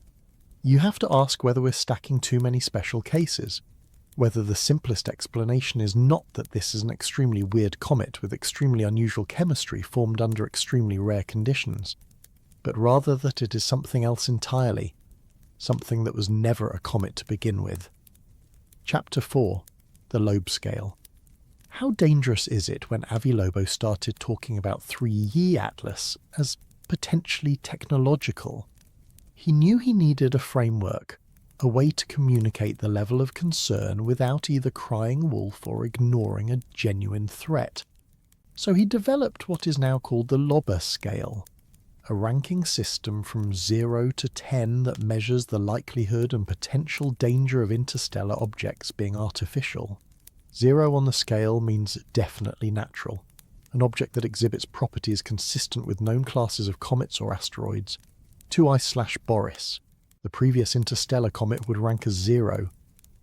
you have to ask whether we're stacking too many special cases, whether the simplest explanation is not that this is an extremely weird comet with extremely unusual chemistry formed under extremely rare conditions, but rather that it is something else entirely, something that was never a comet to begin with. Chapter 4. The Loeb Scale. How dangerous is it when Avi Loeb started talking about 3I Atlas as potentially technological? He knew he needed a framework, a way to communicate the level of concern without either crying wolf or ignoring a genuine threat. So he developed what is now called the Loeb scale, a ranking system from 0 to 10 that measures the likelihood and potential danger of interstellar objects being artificial. 0 on the scale means definitely natural, an object that exhibits properties consistent with known classes of comets or asteroids. 2I/Boris. The previous interstellar comet would rank as 0.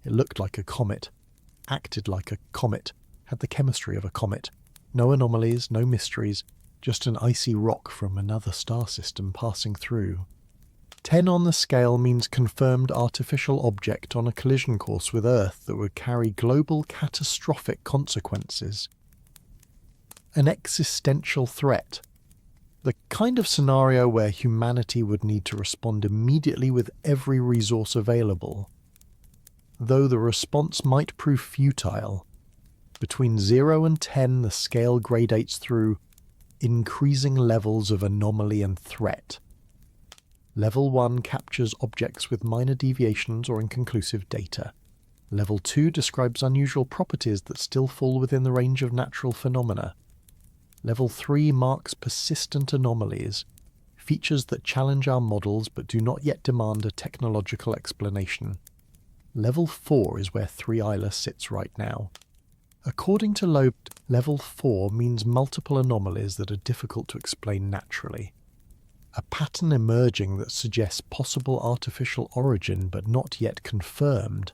It looked like a comet, acted like a comet, had the chemistry of a comet. No anomalies, no mysteries, just an icy rock from another star system passing through. 10 on the scale means confirmed artificial object on a collision course with Earth that would carry global catastrophic consequences. An existential threat. The kind of scenario where humanity would need to respond immediately with every resource available. Though the response might prove futile, between 0 and 10 the scale gradates through increasing levels of anomaly and threat. Level 1 captures objects with minor deviations or inconclusive data. Level 2 describes unusual properties that still fall within the range of natural phenomena. Level 3 marks persistent anomalies, features that challenge our models but do not yet demand a technological explanation. Level 4 is where 3I sits right now. According to Loeb, Level 4 means multiple anomalies that are difficult to explain naturally. A pattern emerging that suggests possible artificial origin but not yet confirmed.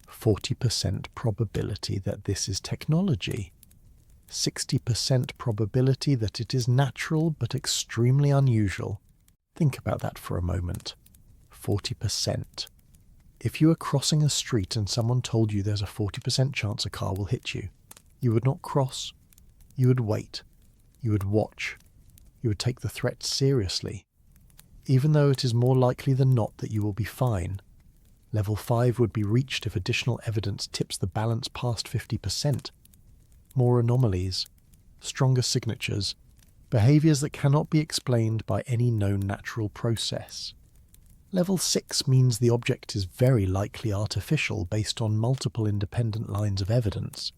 40% probability that this is technology. 60% probability that it is natural but extremely unusual. Think about that for a moment. 40%. If you were crossing a street and someone told you there's a 40% chance a car will hit you, you would not cross. You would wait. You would watch. You would take the threat seriously. even though it is more likely than not that you will be fine. Level 5 would be reached if additional evidence tips the balance past 50%. More anomalies, stronger signatures, behaviours that cannot be explained by any known natural process. Level 6 means the object is very likely artificial based on multiple independent lines of evidence,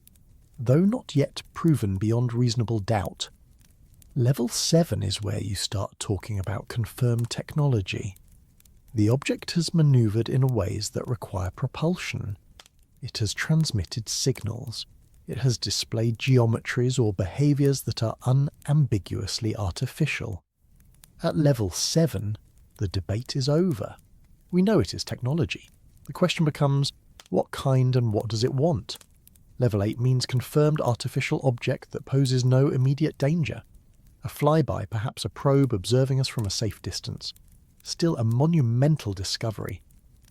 though not yet proven beyond reasonable doubt. Level 7 is where you start talking about confirmed technology. The object has manoeuvred in ways that require propulsion. It has transmitted signals. It has displayed geometries or behaviours that are unambiguously artificial. At level 7, the debate is over. We know it is technology. The question becomes, what kind and what does it want? Level 8 means confirmed artificial object that poses no immediate danger. A flyby, perhaps a probe observing us from a safe distance. Still a monumental discovery.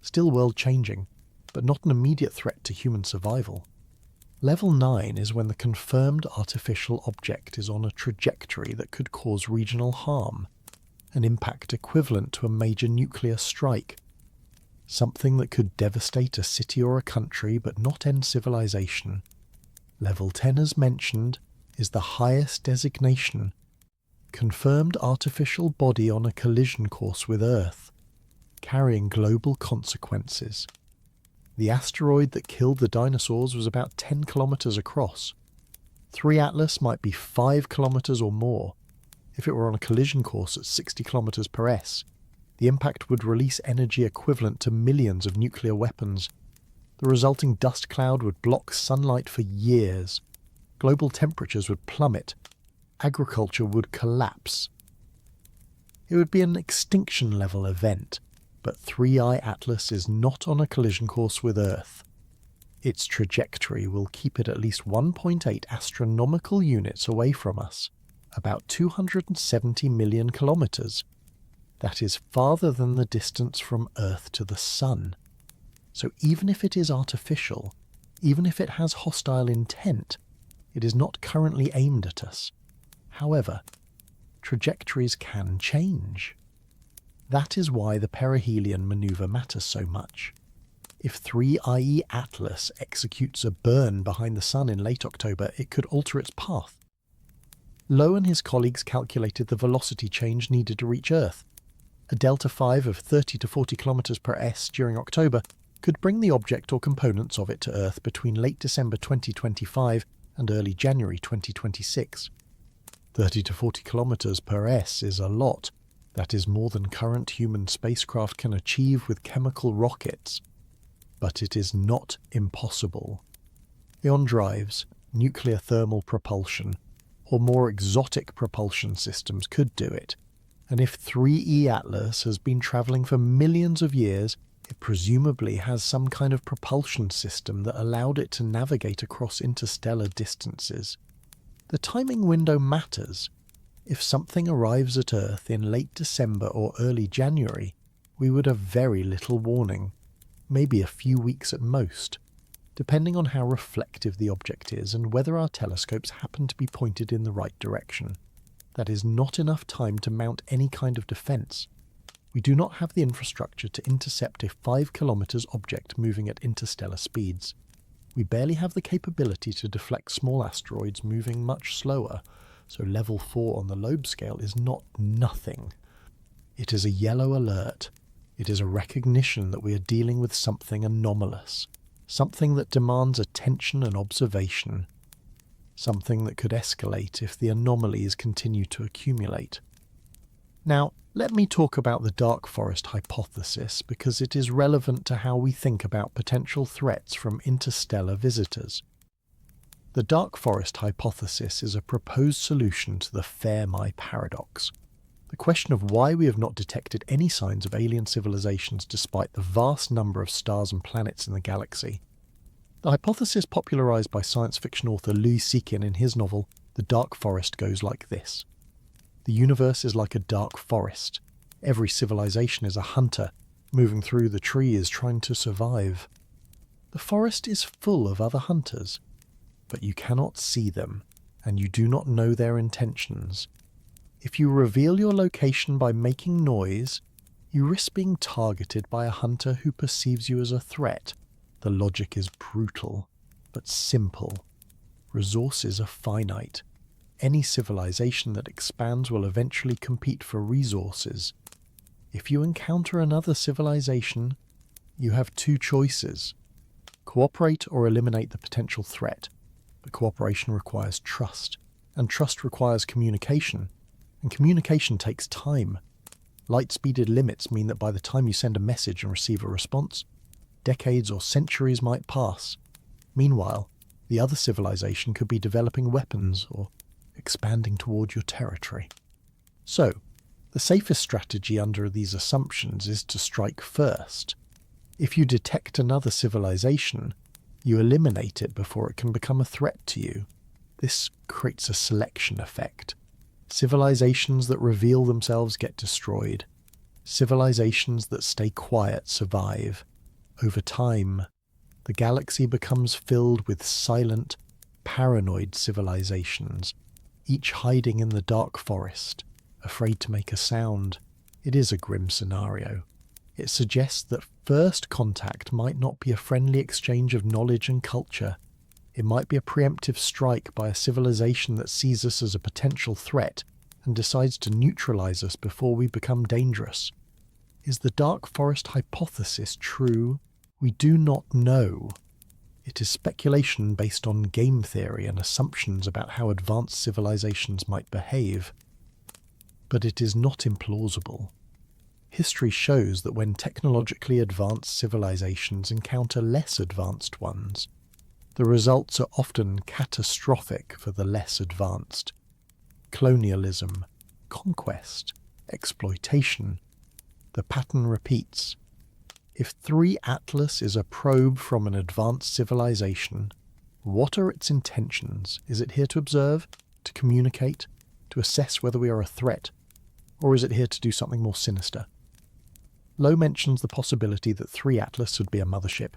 Still world-changing, but not an immediate threat to human survival. Level 9 is when the confirmed artificial object is on a trajectory that could cause regional harm. An impact equivalent to a major nuclear strike. Something that could devastate a city or a country but not end civilization. Level 10, as mentioned, is the highest designation. Confirmed artificial body on a collision course with Earth, carrying global consequences. The asteroid that killed the dinosaurs was about 10 kilometers across. 3 Atlas might be 5 kilometers or more. If it were on a collision course at 60 km per s, the impact would release energy equivalent to millions of nuclear weapons. The resulting dust cloud would block sunlight for years. Global temperatures would plummet. Agriculture would collapse. It would be an extinction-level event, but 3I Atlas is not on a collision course with Earth. Its trajectory will keep it at least 1.8 astronomical units away from us. About 270 million kilometres. That is farther than the distance from Earth to the Sun. So even if it is artificial, even if it has hostile intent, it is not currently aimed at us. However, trajectories can change. That is why the perihelion manoeuvre matters so much. If 3IE Atlas executes a burn behind the Sun in late October, it could alter its path. Lowe and his colleagues calculated the velocity change needed to reach Earth. A delta 5 of 30 to 40 km per s during October could bring the object or components of it to Earth between late December 2025 and early January 2026. 30 to 40 km per s is a lot. That is more than current human spacecraft can achieve with chemical rockets. But it is not impossible. Ion drives, nuclear thermal propulsion, or more exotic propulsion systems could do it. And if 3E Atlas has been travelling for millions of years, it presumably has some kind of propulsion system that allowed it to navigate across interstellar distances. The timing window matters. If something arrives at Earth in late December or early January, we would have very little warning, maybe a few weeks at most, depending on how reflective the object is and whether our telescopes happen to be pointed in the right direction. That is not enough time to mount any kind of defence. We do not have the infrastructure to intercept a 5 km object moving at interstellar speeds. We barely have the capability to deflect small asteroids moving much slower, so level 4 on the Loeb scale is not nothing. It is a yellow alert. It is a recognition that we are dealing with something anomalous. Something that demands attention and observation. Something that could escalate if the anomalies continue to accumulate. Now, let me talk about the dark forest hypothesis because it is relevant to how we think about potential threats from interstellar visitors. The dark forest hypothesis is a proposed solution to the Fermi paradox. The question of why we have not detected any signs of alien civilizations despite the vast number of stars and planets in the galaxy. The hypothesis popularized by science fiction author Louis Seekin in his novel The Dark Forest goes like this. The universe is like a dark forest. Every civilization is a hunter, moving through the trees trying to survive. The forest is full of other hunters, but you cannot see them, and you do not know their intentions. If you reveal your location by making noise, you risk being targeted by a hunter who perceives you as a threat. The logic is brutal, but simple. Resources are finite. Any civilization that expands will eventually compete for resources. If you encounter another civilization, you have two choices. Cooperate or eliminate the potential threat. But cooperation requires trust, and trust requires communication, and communication takes time. Light-speeded limits mean that by the time you send a message and receive a response, decades or centuries might pass. Meanwhile, the other civilization could be developing weapons or expanding toward your territory. So, the safest strategy under these assumptions is to strike first. If you detect another civilization, you eliminate it before it can become a threat to you. This creates a selection effect. Civilizations that reveal themselves get destroyed. Civilizations that stay quiet survive. Over time, the galaxy becomes filled with silent, paranoid civilizations, each hiding in the dark forest, afraid to make a sound. It is a grim scenario. It suggests that first contact might not be a friendly exchange of knowledge and culture. It might be a preemptive strike by a civilization that sees us as a potential threat and decides to neutralize us before we become dangerous. Is the dark forest hypothesis true? We do not know. It is speculation based on game theory and assumptions about how advanced civilizations might behave. But it is not implausible. History shows that when technologically advanced civilizations encounter less advanced ones, the results are often catastrophic for the less advanced. Colonialism, conquest, exploitation. The pattern repeats. If 3 Atlas is a probe from an advanced civilization, what are its intentions? Is it here to observe, to communicate, to assess whether we are a threat, or is it here to do something more sinister? Loeb mentions the possibility that 3 Atlas would be a mothership,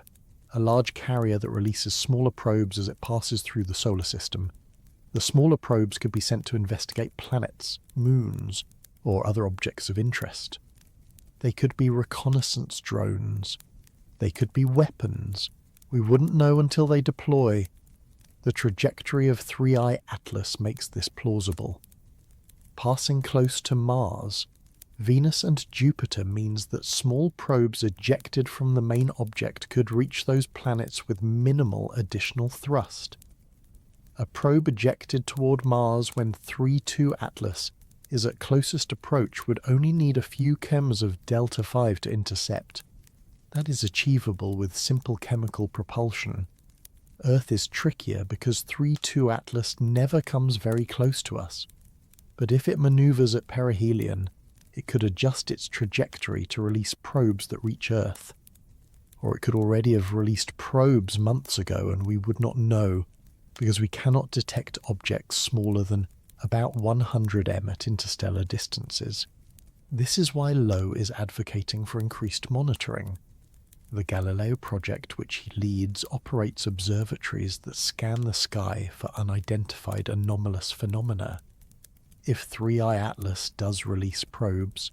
a large carrier that releases smaller probes as it passes through the solar system. The smaller probes could be sent to investigate planets, moons, or other objects of interest. They could be reconnaissance drones. They could be weapons. We wouldn't know until they deploy. The trajectory of 3I Atlas makes this plausible. Passing close to Mars, Venus and Jupiter means that small probes ejected from the main object could reach those planets with minimal additional thrust. A probe ejected toward Mars when 3-2 Atlas is at closest approach would only need a few chems of Delta V to intercept. That is achievable with simple chemical propulsion. Earth is trickier because 3-2 Atlas never comes very close to us. But if it maneuvers at perihelion, it could adjust its trajectory to release probes that reach Earth. Or it could already have released probes months ago and we would not know, because we cannot detect objects smaller than about 100 m at interstellar distances. This is why Loeb is advocating for increased monitoring. The Galileo project which he leads operates observatories that scan the sky for unidentified anomalous phenomena. If 3I Atlas does release probes,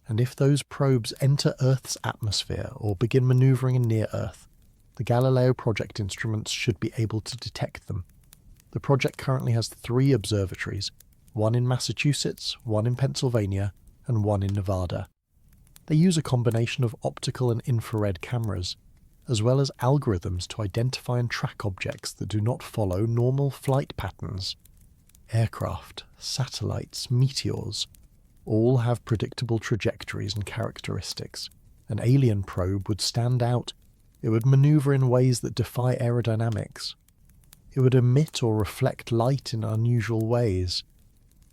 and if those probes enter Earth's atmosphere or begin maneuvering near Earth, the Galileo project instruments should be able to detect them. The project currently has 3 observatories, one in Massachusetts, one in Pennsylvania, and one in Nevada. They use a combination of optical and infrared cameras, as well as algorithms to identify and track objects that do not follow normal flight patterns. Aircraft, satellites, meteors, all have predictable trajectories and characteristics. An alien probe would stand out. It would maneuver in ways that defy aerodynamics. It would emit or reflect light in unusual ways.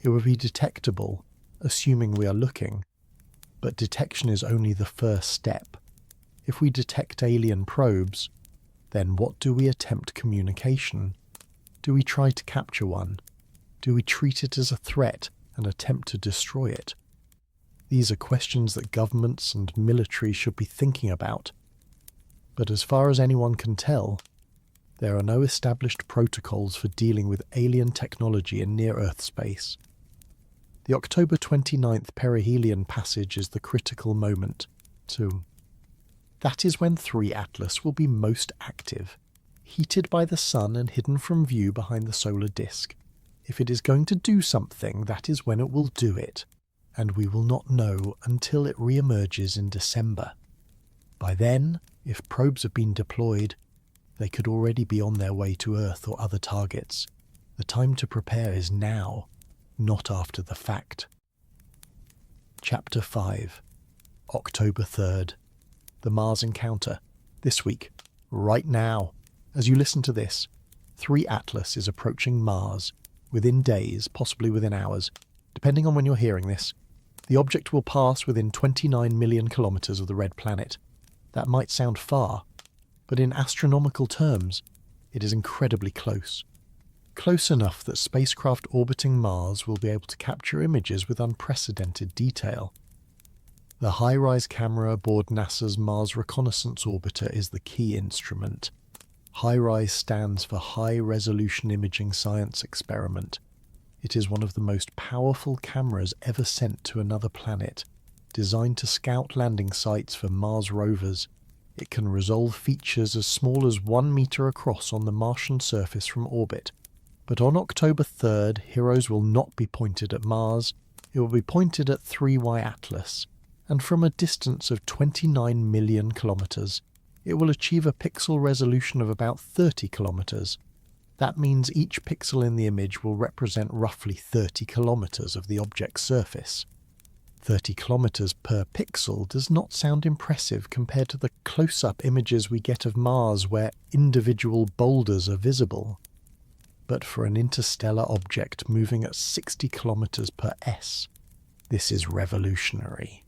It would be detectable, assuming we are looking. But detection is only the first step. If we detect alien probes, then what do we attempt communication? Do we try to capture one? Do we treat it as a threat and attempt to destroy it? These are questions that governments and military should be thinking about. But as far as anyone can tell, there are no established protocols for dealing with alien technology in near-Earth space. The October 29th perihelion passage is the critical moment. That is when 3 Atlas will be most active, heated by the sun and hidden from view behind the solar disk. If it is going to do something, that is when it will do it, and we will not know until it re-emerges in December. By then, if probes have been deployed, they could already be on their way to Earth or other targets. The time to prepare is now, not after the fact. Chapter 5. October 3rd. The Mars Encounter. This week, right now, as you listen to this, 3 Atlas is approaching Mars within days, possibly within hours. Depending on when you're hearing this, the object will pass within 29 million kilometers of the red planet. That might sound far, but in astronomical terms, it is incredibly close. Close enough that spacecraft orbiting Mars will be able to capture images with unprecedented detail. The high-rise camera aboard NASA's Mars Reconnaissance Orbiter is the key instrument. HiRISE stands for High Resolution Imaging Science Experiment. It is one of the most powerful cameras ever sent to another planet, designed to scout landing sites for Mars rovers. It can resolve features as small as 1 meter across on the Martian surface from orbit. But on October 3rd, heroes will not be pointed at Mars, it will be pointed at 3Y Atlas, and from a distance of 29 million kilometers, it will achieve a pixel resolution of about 30 kilometers. That means each pixel in the image will represent roughly 30 kilometers of the object's surface. 30 kilometers per pixel does not sound impressive compared to the close-up images we get of Mars where individual boulders are visible. But for an interstellar object moving at 60 kilometers per s, this is revolutionary.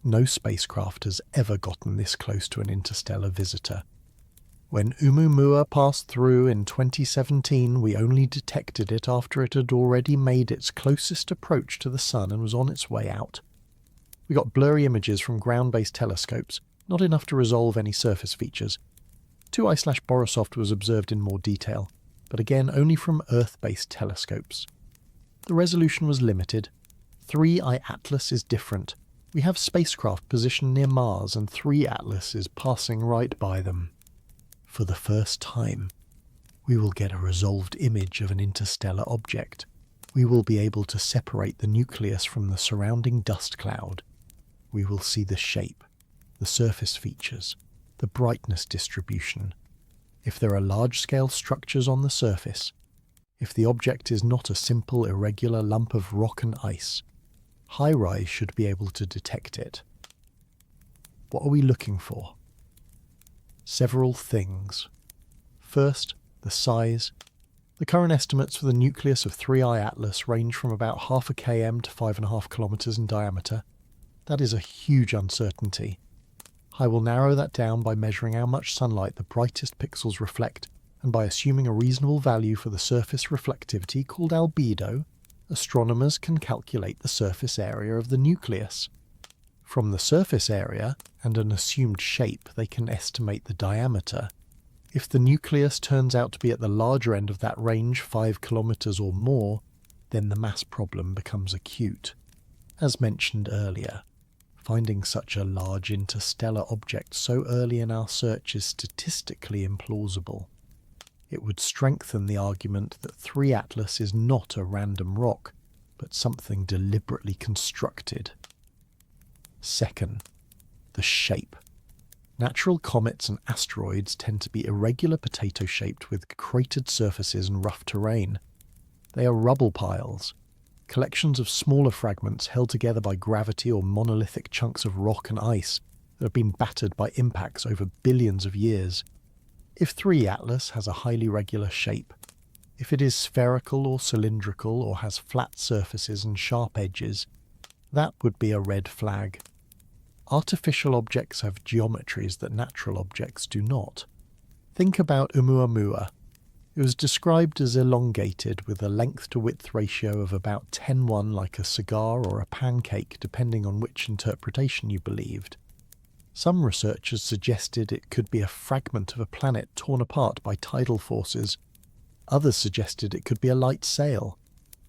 No spacecraft has ever gotten this close to an interstellar visitor. When Oumuamua passed through in 2017, we only detected it after it had already made its closest approach to the Sun and was on its way out. We got blurry images from ground-based telescopes, not enough to resolve any surface features. 2I/Borisov was observed in more detail, but again only from Earth-based telescopes. The resolution was limited. 3I Atlas is different. We have spacecraft positioned near Mars and 3 Atlas is passing right by them. For the first time, we will get a resolved image of an interstellar object. We will be able to separate the nucleus from the surrounding dust cloud. We will see the shape, the surface features, the brightness distribution. If there are large-scale structures on the surface, if the object is not a simple irregular lump of rock and ice, HiRISE should be able to detect it. What are we looking for? Several things. First, the size. The current estimates for the nucleus of 3I Atlas range from about 0.5 km to 5.5 kilometers in diameter. That is a huge uncertainty. I will narrow that down by measuring how much sunlight the brightest pixels reflect, and by assuming a reasonable value for the surface reflectivity called albedo, astronomers can calculate the surface area of the nucleus. From the surface area and an assumed shape, they can estimate the diameter. If the nucleus turns out to be at the larger end of that range, 5 kilometers or more, then the mass problem becomes acute. As mentioned earlier, finding such a large interstellar object so early in our search is statistically implausible. It would strengthen the argument that 3 Atlas is not a random rock, but something deliberately constructed. Second, the shape. Natural comets and asteroids tend to be irregular potato-shaped with cratered surfaces and rough terrain. They are rubble piles, collections of smaller fragments held together by gravity or monolithic chunks of rock and ice that have been battered by impacts over billions of years. If 3 Atlas has a highly regular shape, if it is spherical or cylindrical or has flat surfaces and sharp edges, that would be a red flag. Artificial objects have geometries that natural objects do not. Think about Oumuamua. It was described as elongated with a length-to-width ratio of about 10:1, like a cigar or a pancake, depending on which interpretation you believed. Some researchers suggested it could be a fragment of a planet torn apart by tidal forces. Others suggested it could be a light sail.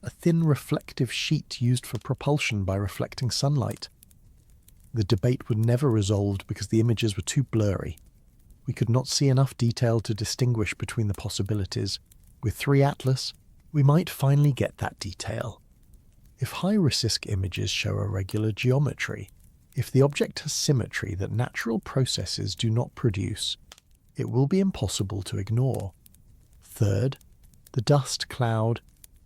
a thin reflective sheet used for propulsion by reflecting sunlight. The debate was never resolved because the images were too blurry. We could not see enough detail to distinguish between the possibilities. With 3 Atlas, we might finally get that detail. If high-risk images show irregular geometry, if the object has symmetry that natural processes do not produce, it will be impossible to ignore. Third, the dust cloud.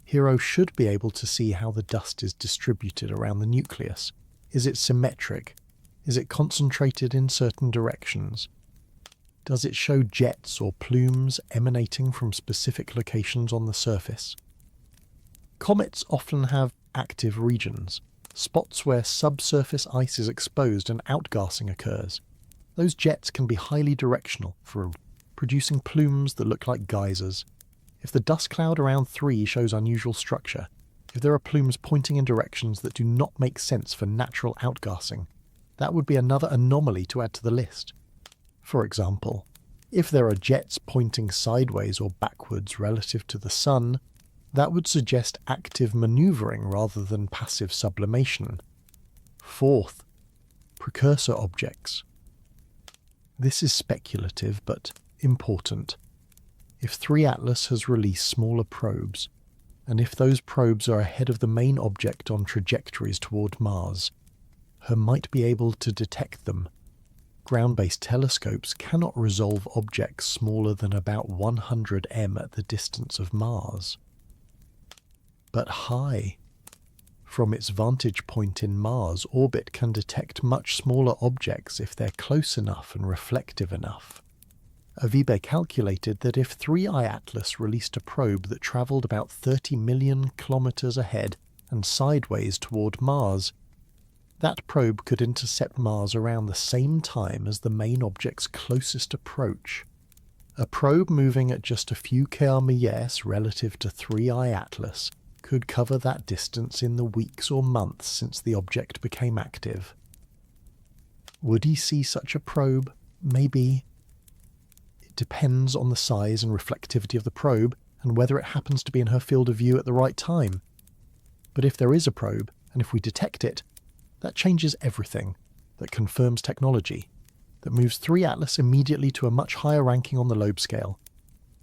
HERO should be able to see how the dust is distributed around the nucleus. Is it symmetric? Is it concentrated in certain directions? Does it show jets or plumes emanating from specific locations on the surface? Comets often have active regions, spots where subsurface ice is exposed and outgassing occurs. Those jets can be highly directional, producing plumes that look like geysers. If the dust cloud around 3 shows unusual structure, if there are plumes pointing in directions that do not make sense for natural outgassing, that would be another anomaly to add to the list. For example, if there are jets pointing sideways or backwards relative to the Sun, that would suggest active maneuvering rather than passive sublimation. Fourth, precursor objects. This is speculative but important. If 3 Atlas has released smaller probes, and if those probes are ahead of the main object on trajectories toward Mars, HER might be able to detect them. Ground-based telescopes cannot resolve objects smaller than about 100 m at the distance of Mars. But high. From its vantage point in Mars, orbit can detect much smaller objects if they're close enough and reflective enough. Avi Loeb calculated that if 3I Atlas released a probe that travelled about 30 million kilometres ahead and sideways toward Mars, that probe could intercept Mars around the same time as the main object's closest approach. A probe moving at just a few km relative to 3I Atlas could cover that distance in the weeks or months since the object became active. Would he see such a probe? Maybe. It depends on the size and reflectivity of the probe and whether it happens to be in her field of view at the right time. But if there is a probe, and if we detect it, that changes everything. That confirms technology. That moves 3 Atlas immediately to a much higher ranking on the Loeb scale.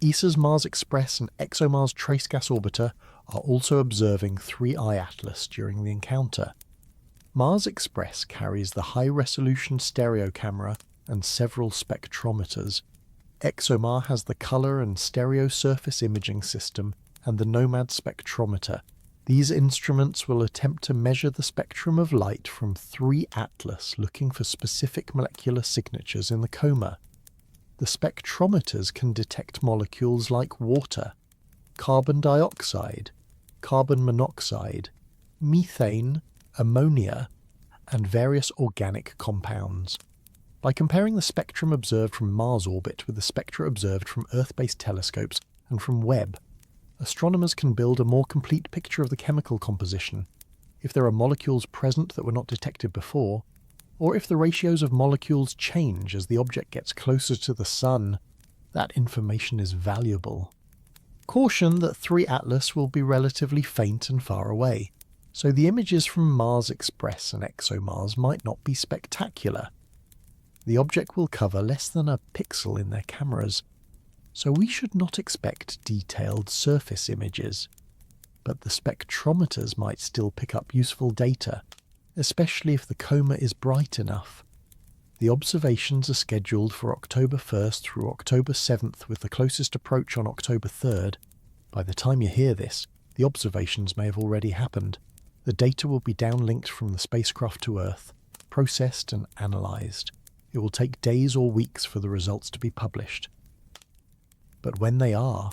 ESA's Mars Express and ExoMars Trace Gas Orbiter are also observing 3I Atlas during the encounter. Mars Express carries the high-resolution stereo camera and several spectrometers. ExoMar has the colour and stereo surface imaging system and the Nomad spectrometer. These instruments will attempt to measure the spectrum of light from 3 Atlas, looking for specific molecular signatures in the coma. The spectrometers can detect molecules like water, carbon dioxide, carbon monoxide, methane, ammonia, and various organic compounds. By comparing the spectrum observed from Mars orbit with the spectra observed from Earth-based telescopes and from Webb, astronomers can build a more complete picture of the chemical composition, if there are molecules present that were not detected before, or if the ratios of molecules change as the object gets closer to the Sun. That information is valuable. Caution that 3 Atlas will be relatively faint and far away, so the images from Mars Express and ExoMars might not be spectacular. The object will cover less than a pixel in their cameras, so we should not expect detailed surface images. But the spectrometers might still pick up useful data, especially if the coma is bright enough. The observations are scheduled for October 1st through October 7th, with the closest approach on October 3rd. By the time you hear this, the observations may have already happened. The data will be downlinked from the spacecraft to Earth, processed and analysed. It will take days or weeks for the results to be published. But when they are,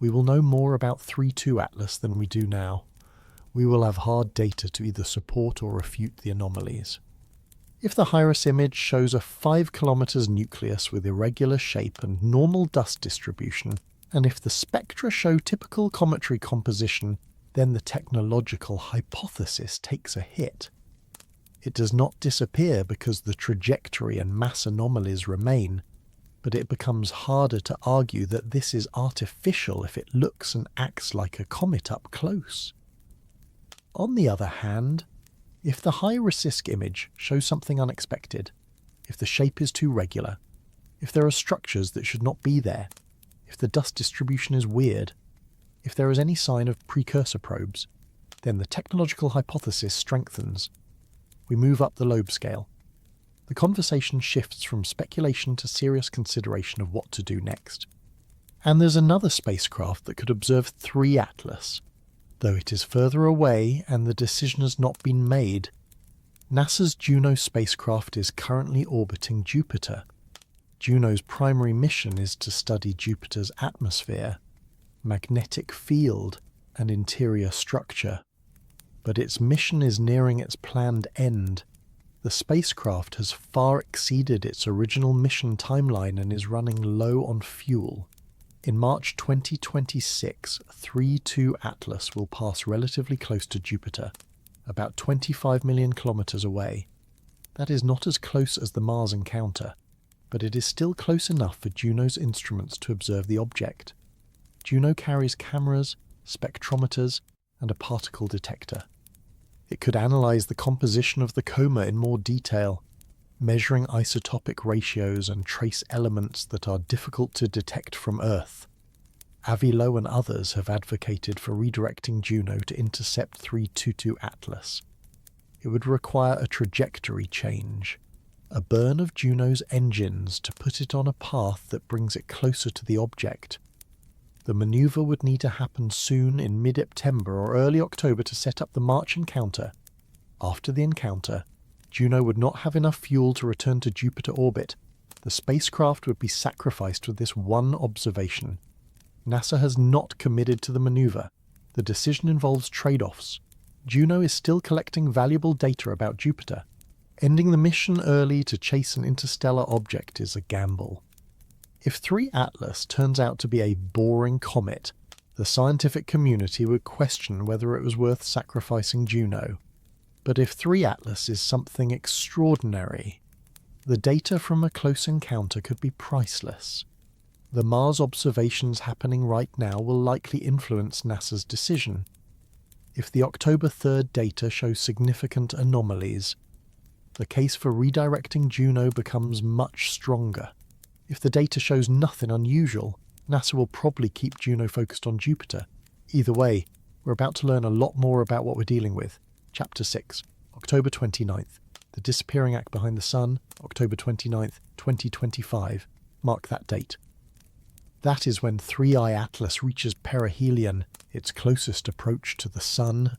we will know more about 3-2 Atlas than we do now. We will have hard data to either support or refute the anomalies. If the HIRIS image shows a 5 km nucleus with irregular shape and normal dust distribution, and if the spectra show typical cometary composition, then the technological hypothesis takes a hit. It does not disappear because the trajectory and mass anomalies remain. but it becomes harder to argue that this is artificial if it looks and acts like a comet up close. On the other hand, if the high-risk image shows something unexpected, if the shape is too regular, if there are structures that should not be there, if the dust distribution is weird, if there is any sign of precursor probes, then the technological hypothesis strengthens. We move up the Loeb scale. The conversation shifts from speculation to serious consideration of what to do next. And there's another spacecraft that could observe 3 Atlas, though it is further away and the decision has not been made. NASA's Juno spacecraft is currently orbiting Jupiter. Juno's primary mission is to study Jupiter's atmosphere, magnetic field, and interior structure. But its mission is nearing its planned end. The spacecraft has far exceeded its original mission timeline and is running low on fuel. In March 2026, 3-2 Atlas will pass relatively close to Jupiter, about 25 million kilometers away. That is not as close as the Mars encounter, but it is still close enough for Juno's instruments to observe the object. Juno carries cameras, spectrometers, and a particle detector. It could analyze the composition of the coma in more detail, measuring isotopic ratios and trace elements that are difficult to detect from Earth. Avi Loeb and others have advocated for redirecting Juno to intercept 322 Atlas. It would require a trajectory change, a burn of Juno's engines to put it on a path that brings it closer to the object. The maneuver would need to happen soon in mid-September or early October to set up the March encounter. After the encounter, Juno would not have enough fuel to return to Jupiter orbit. The spacecraft would be sacrificed for this one observation. NASA has not committed to the maneuver. The decision involves trade-offs. Juno is still collecting valuable data about Jupiter. Ending the mission early to chase an interstellar object is a gamble. If 3 Atlas turns out to be a boring comet, the scientific community would question whether it was worth sacrificing Juno. But if 3 Atlas is something extraordinary, the data from a close encounter could be priceless. The Mars observations happening right now will likely influence NASA's decision. If the October 3rd data show significant anomalies, the case for redirecting Juno becomes much stronger. If the data shows nothing unusual, NASA will probably keep Juno focused on Jupiter. Either way, we're about to learn a lot more about what we're dealing with. Chapter 6, October 29th. The Disappearing Act Behind the Sun, October 29th, 2025. Mark that date. That is when 3I Atlas reaches perihelion, its closest approach to the Sun.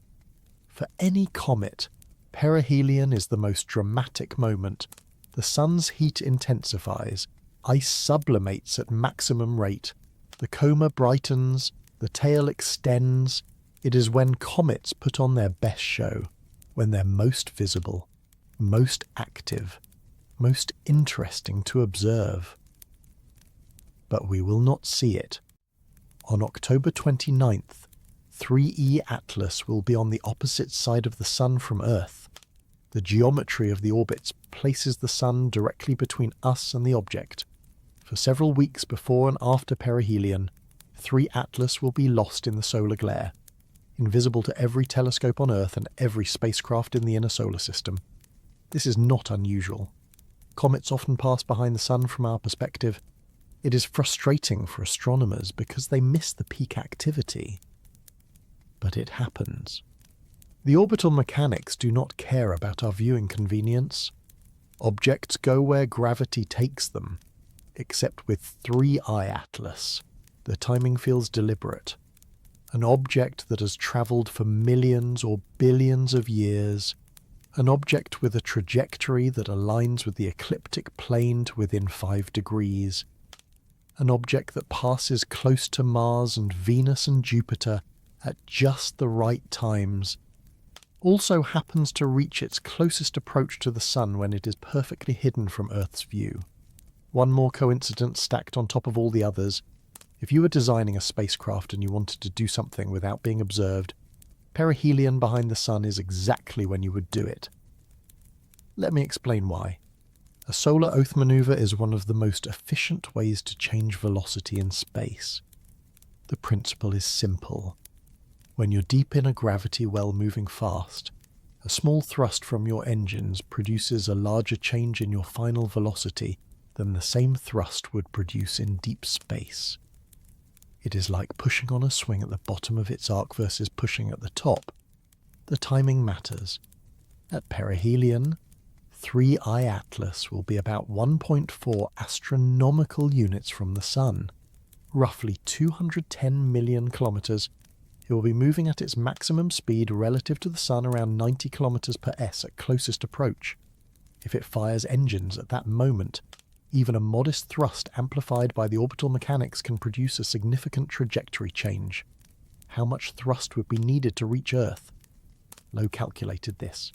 For any comet, perihelion is the most dramatic moment. The Sun's heat intensifies, ice sublimates at maximum rate, the coma brightens, the tail extends. It is when comets put on their best show, when they're most visible, most active, most interesting to observe. But we will not see it. On October 29th, 3E Atlas will be on the opposite side of the Sun from Earth. The geometry of the orbits places the Sun directly between us and the object. For several weeks before and after perihelion, 3 Atlas will be lost in the solar glare, invisible to every telescope on Earth and every spacecraft in the inner solar system. This is not unusual. Comets often pass behind the Sun from our perspective. It is frustrating for astronomers because they miss the peak activity. But it happens. The orbital mechanics do not care about our viewing convenience. Objects go where gravity takes them, except with 3I Atlas. The timing feels deliberate. An object that has travelled for millions or billions of years. An object with a trajectory that aligns with the ecliptic plane to within 5 degrees. An object that passes close to Mars and Venus and Jupiter at just the right times. Also happens to reach its closest approach to the Sun when it is perfectly hidden from Earth's view. One more coincidence stacked on top of all the others. If you were designing a spacecraft and you wanted to do something without being observed, perihelion behind the Sun is exactly when you would do it. Let me explain why. A solar oath maneuver is one of the most efficient ways to change velocity in space. The principle is simple. When you're deep in a gravity well moving fast, a small thrust from your engines produces a larger change in your final velocity than the same thrust would produce in deep space. It is like pushing on a swing at the bottom of its arc versus pushing at the top. The timing matters. At perihelion, 3I Atlas will be about 1.4 astronomical units from the Sun, roughly 210 million kilometers. It will be moving at its maximum speed relative to the Sun, around 90 kilometers per s at closest approach. If it fires engines at that moment, even a modest thrust amplified by the orbital mechanics can produce a significant trajectory change. How much thrust would be needed to reach Earth? Loeb calculated this.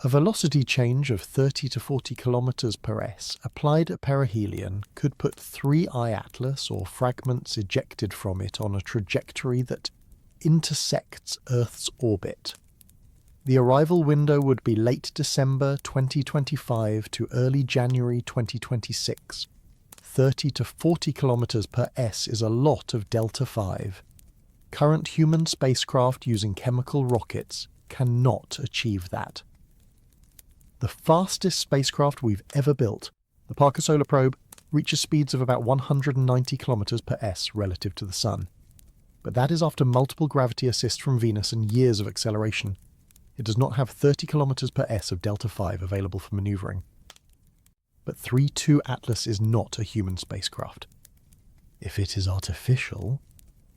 A velocity change of 30 to 40 kilometers per s applied at perihelion could put 3I Atlas or fragments ejected from it on a trajectory that intersects Earth's orbit. The arrival window would be late December 2025 to early January 2026. 30 to 40 kilometers per s is a lot of Delta 5. Current human spacecraft using chemical rockets cannot achieve that. The fastest spacecraft we've ever built, the Parker Solar Probe, reaches speeds of about 190 kilometers per s relative to the Sun. But that is after multiple gravity assists from Venus and years of acceleration. It does not have 30 kilometers per s of Delta 5 available for maneuvering. But 3-2 Atlas is not a human spacecraft. If it is artificial,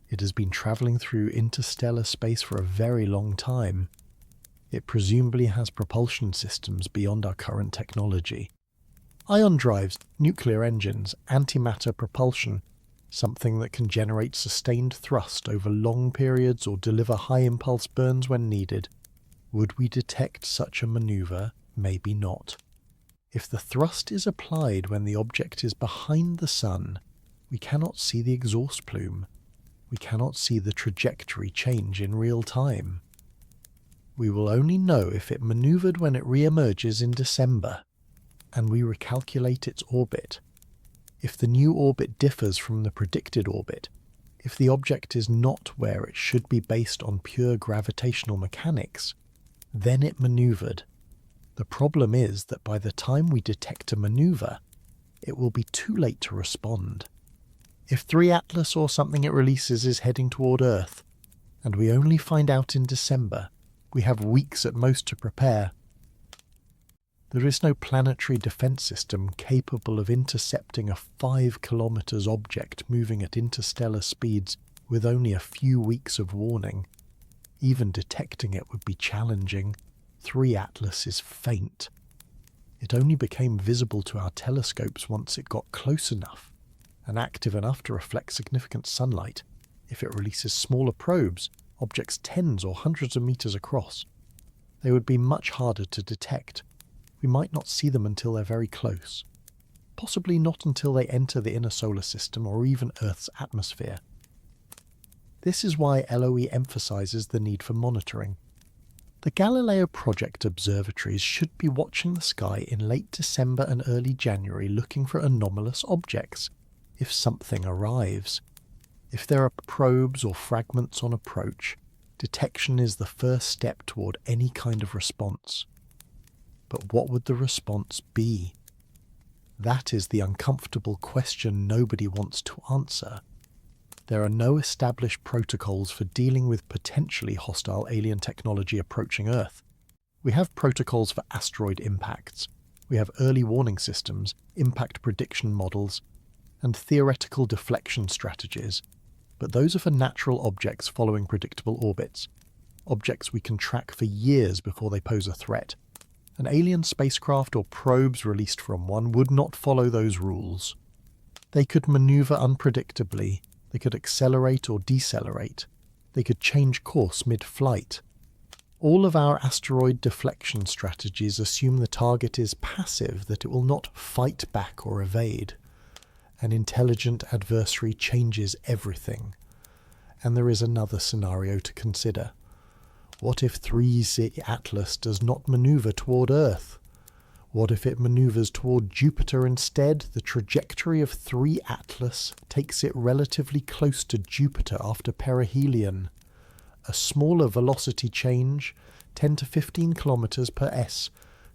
it has been travelling through interstellar space for a very long time. It presumably has propulsion systems beyond our current technology. Ion drives, nuclear engines, antimatter propulsion, something that can generate sustained thrust over long periods or deliver high-impulse burns when needed. Would we detect such a maneuver? Maybe not. If the thrust is applied when the object is behind the Sun, we cannot see the exhaust plume. We cannot see the trajectory change in real time. We will only know if it maneuvered when it re-emerges in December, and we recalculate its orbit. If the new orbit differs from the predicted orbit, if the object is not where it should be based on pure gravitational mechanics, then it maneuvered. The problem is that by the time we detect a maneuver, it will be too late to respond. If 3 Atlas or something it releases is heading toward Earth, and we only find out in December, we have weeks at most to prepare. There is no planetary defense system capable of intercepting a 5 kilometers object moving at interstellar speeds with only a few weeks of warning. Even detecting it would be challenging. 3 Atlas is faint. It only became visible to our telescopes once it got close enough and active enough to reflect significant sunlight. If it releases smaller probes, objects tens or hundreds of meters across, they would be much harder to detect. We might not see them until they're very close. Possibly not until they enter the inner solar system or even Earth's atmosphere. This is why LOE emphasizes the need for monitoring. The Galileo Project observatories should be watching the sky in late December and early January looking for anomalous objects, if something arrives. If there are probes or fragments on approach, detection is the first step toward any kind of response. But what would the response be? That is the uncomfortable question nobody wants to answer. There are no established protocols for dealing with potentially hostile alien technology approaching Earth. We have protocols for asteroid impacts. We have early warning systems, impact prediction models, and theoretical deflection strategies. But those are for natural objects following predictable orbits. Objects we can track for years before they pose a threat. An alien spacecraft or probes released from one would not follow those rules. They could maneuver unpredictably. They could accelerate or decelerate. They could change course mid-flight. All of our asteroid deflection strategies assume the target is passive, that it will not fight back or evade. An intelligent adversary changes everything. And there is another scenario to consider. What if 3Z Atlas does not maneuver toward Earth? What if it maneuvers toward Jupiter instead? The trajectory of 3 Atlas takes it relatively close to Jupiter after perihelion. A smaller velocity change, 10 to 15 kilometers per s,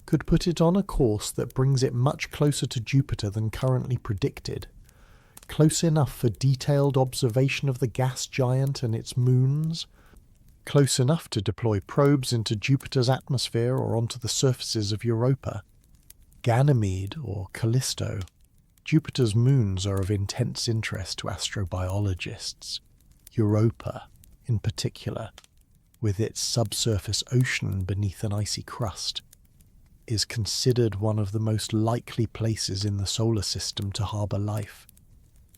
could put it on a course that brings it much closer to Jupiter than currently predicted. Close enough for detailed observation of the gas giant and its moons. Close enough to deploy probes into Jupiter's atmosphere or onto the surfaces of Europa. Ganymede, or Callisto. Jupiter's moons are of intense interest to astrobiologists. Europa, in particular, with its subsurface ocean beneath an icy crust, is considered one of the most likely places in the solar system to harbour life.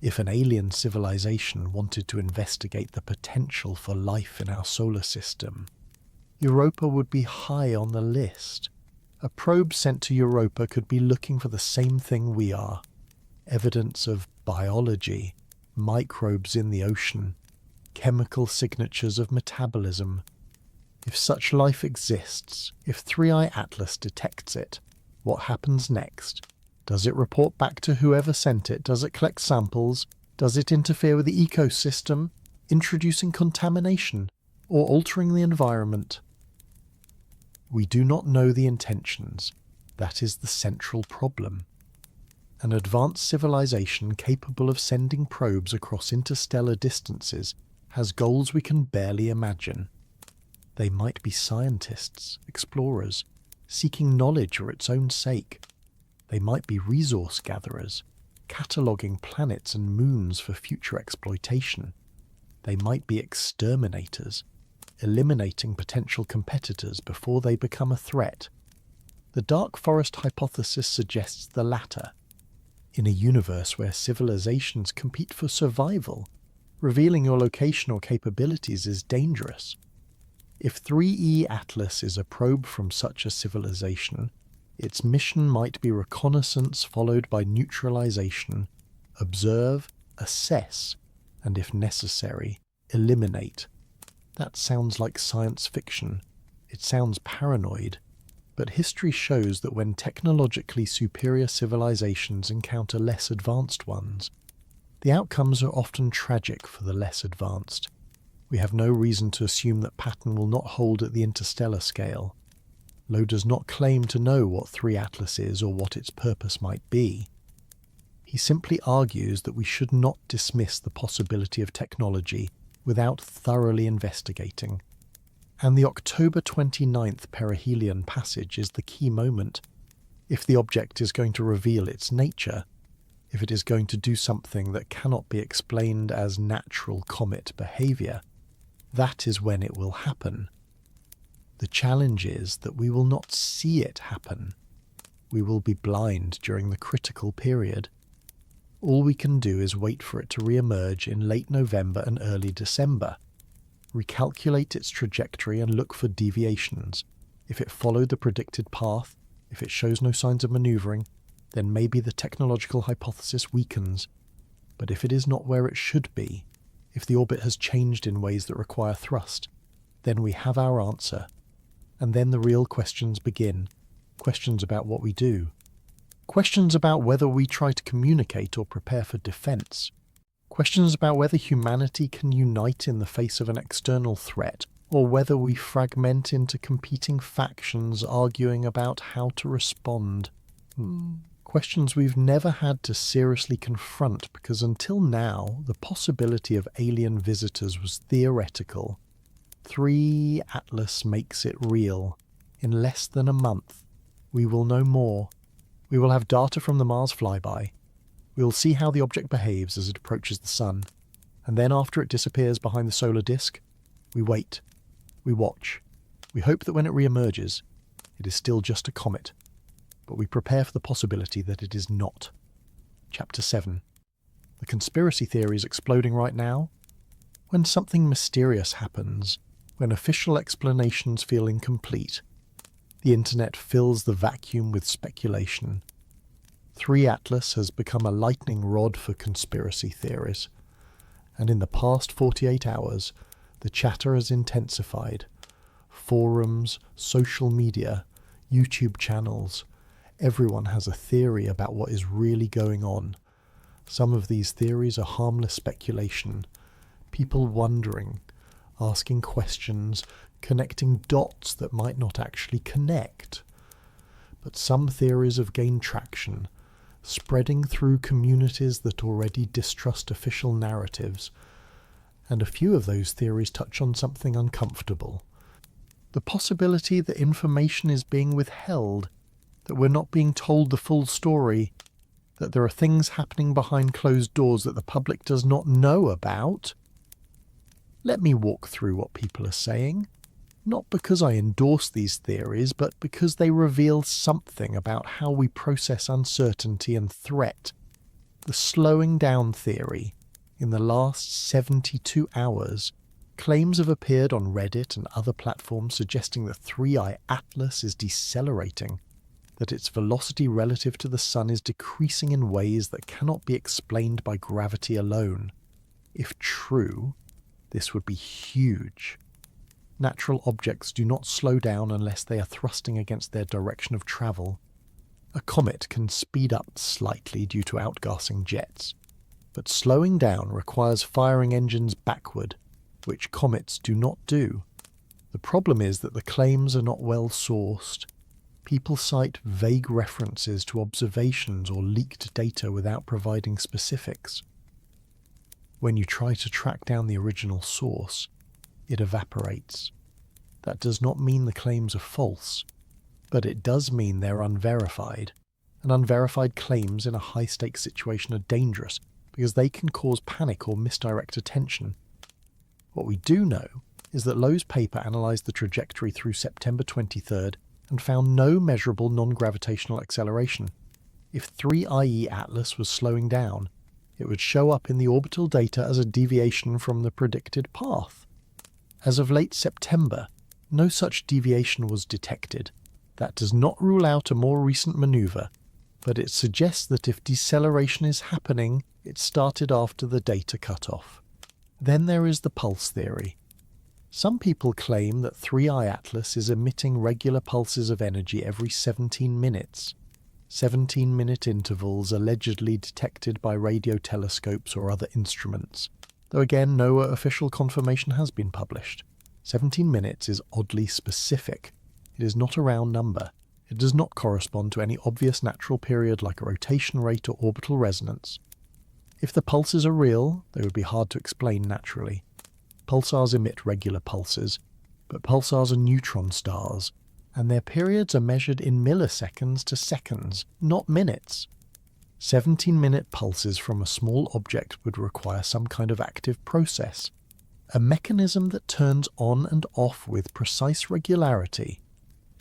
If an alien civilization wanted to investigate the potential for life in our solar system, Europa would be high on the list. A probe sent to Europa could be looking for the same thing we are: evidence of biology, microbes in the ocean, chemical signatures of metabolism. If such life exists, if 3i Atlas detects it, what happens next? Does it report back to whoever sent it? Does it collect samples? Does it interfere with the ecosystem, introducing contamination or altering the environment? We do not know the intentions. That is the central problem. An advanced civilization capable of sending probes across interstellar distances has goals we can barely imagine. They might be scientists, explorers, seeking knowledge for its own sake. They might be resource gatherers, cataloguing planets and moons for future exploitation. They might be exterminators, eliminating potential competitors before they become a threat. The dark forest hypothesis suggests the latter. In a universe where civilizations compete for survival, revealing your location or capabilities is dangerous. If 3E Atlas is a probe from such a civilization, its mission might be reconnaissance followed by neutralization, observe, assess, and if necessary, eliminate. That sounds like science fiction. It sounds paranoid. But history shows that when technologically superior civilizations encounter less advanced ones, the outcomes are often tragic for the less advanced. We have no reason to assume that pattern will not hold at the interstellar scale. Loeb does not claim to know what 3 Atlas is or what its purpose might be. He simply argues that we should not dismiss the possibility of technology without thoroughly investigating. And the October 29th perihelion passage is the key moment. If the object is going to reveal its nature, if it is going to do something that cannot be explained as natural comet behaviour, that is when it will happen. The challenge is that we will not see it happen. We will be blind during the critical period. All we can do is wait for it to re-emerge in late November and early December. Recalculate its trajectory and look for deviations. If it followed the predicted path, if it shows no signs of manoeuvring, then maybe the technological hypothesis weakens. But if it is not where it should be, if the orbit has changed in ways that require thrust, then we have our answer. And then the real questions begin. Questions about what we do. Questions about whether we try to communicate or prepare for defense. Questions about whether humanity can unite in the face of an external threat, or whether we fragment into competing factions arguing about how to respond. Questions we've never had to seriously confront because until now, the possibility of alien visitors was theoretical. 3 Atlas makes it real. In less than a month, we will know more. We will have data from the Mars flyby. We will see how the object behaves as it approaches the Sun. And then after it disappears behind the solar disk, we wait. We watch. We hope that when it re-emerges, it is still just a comet. But we prepare for the possibility that it is not. Chapter 7. The conspiracy theory is exploding right now. When something mysterious happens, when official explanations feel incomplete, the internet fills the vacuum with speculation. 3 Atlas has become a lightning rod for conspiracy theories, and in the past 48 hours, the chatter has intensified. Forums, social media, YouTube channels, Everyone has a theory about what is really going on. Some of these theories are harmless speculation, people wondering, asking questions, connecting dots that might not actually connect. But some theories have gained traction, spreading through communities that already distrust official narratives, and a few of those theories touch on something uncomfortable. The possibility that information is being withheld, that we're not being told the full story, that there are things happening behind closed doors that the public does not know about. Let me walk through what people are saying, not because I endorse these theories, but because they reveal something about how we process uncertainty and threat. The slowing down theory. In the last 72 hours, claims have appeared on Reddit and other platforms suggesting the 3I Atlas is decelerating, that its velocity relative to the Sun is decreasing in ways that cannot be explained by gravity alone. If true, this would be huge. Natural objects do not slow down unless they are thrusting against their direction of travel. A comet can speed up slightly due to outgassing jets, but slowing down requires firing engines backward, which comets do not do. The problem is that the claims are not well sourced. People cite vague references to observations or leaked data without providing specifics. When you try to track down the original source, it evaporates. That does not mean the claims are false, but it does mean they're unverified, and unverified claims in a high-stakes situation are dangerous because they can cause panic or misdirect attention. What we do know is that Loeb's paper analysed the trajectory through September 23rd and found no measurable non-gravitational acceleration. If 3IE Atlas was slowing down, it would show up in the orbital data as a deviation from the predicted path. As of late September, no such deviation was detected. That does not rule out a more recent manoeuvre, but it suggests that if deceleration is happening, it started after the data cutoff. Then there is the pulse theory. Some people claim that 3I Atlas is emitting regular pulses of energy every 17 minutes. 17-minute intervals allegedly detected by radio telescopes or other instruments, though again no official confirmation has been published. 17 minutes is oddly specific. It is not a round number. It does not correspond to any obvious natural period like a rotation rate or orbital resonance. If the pulses are real, they would be hard to explain naturally. Pulsars emit regular pulses, but pulsars are neutron stars, and their periods are measured in milliseconds to seconds, not minutes. 17-minute pulses from a small object would require some kind of active process, a mechanism that turns on and off with precise regularity.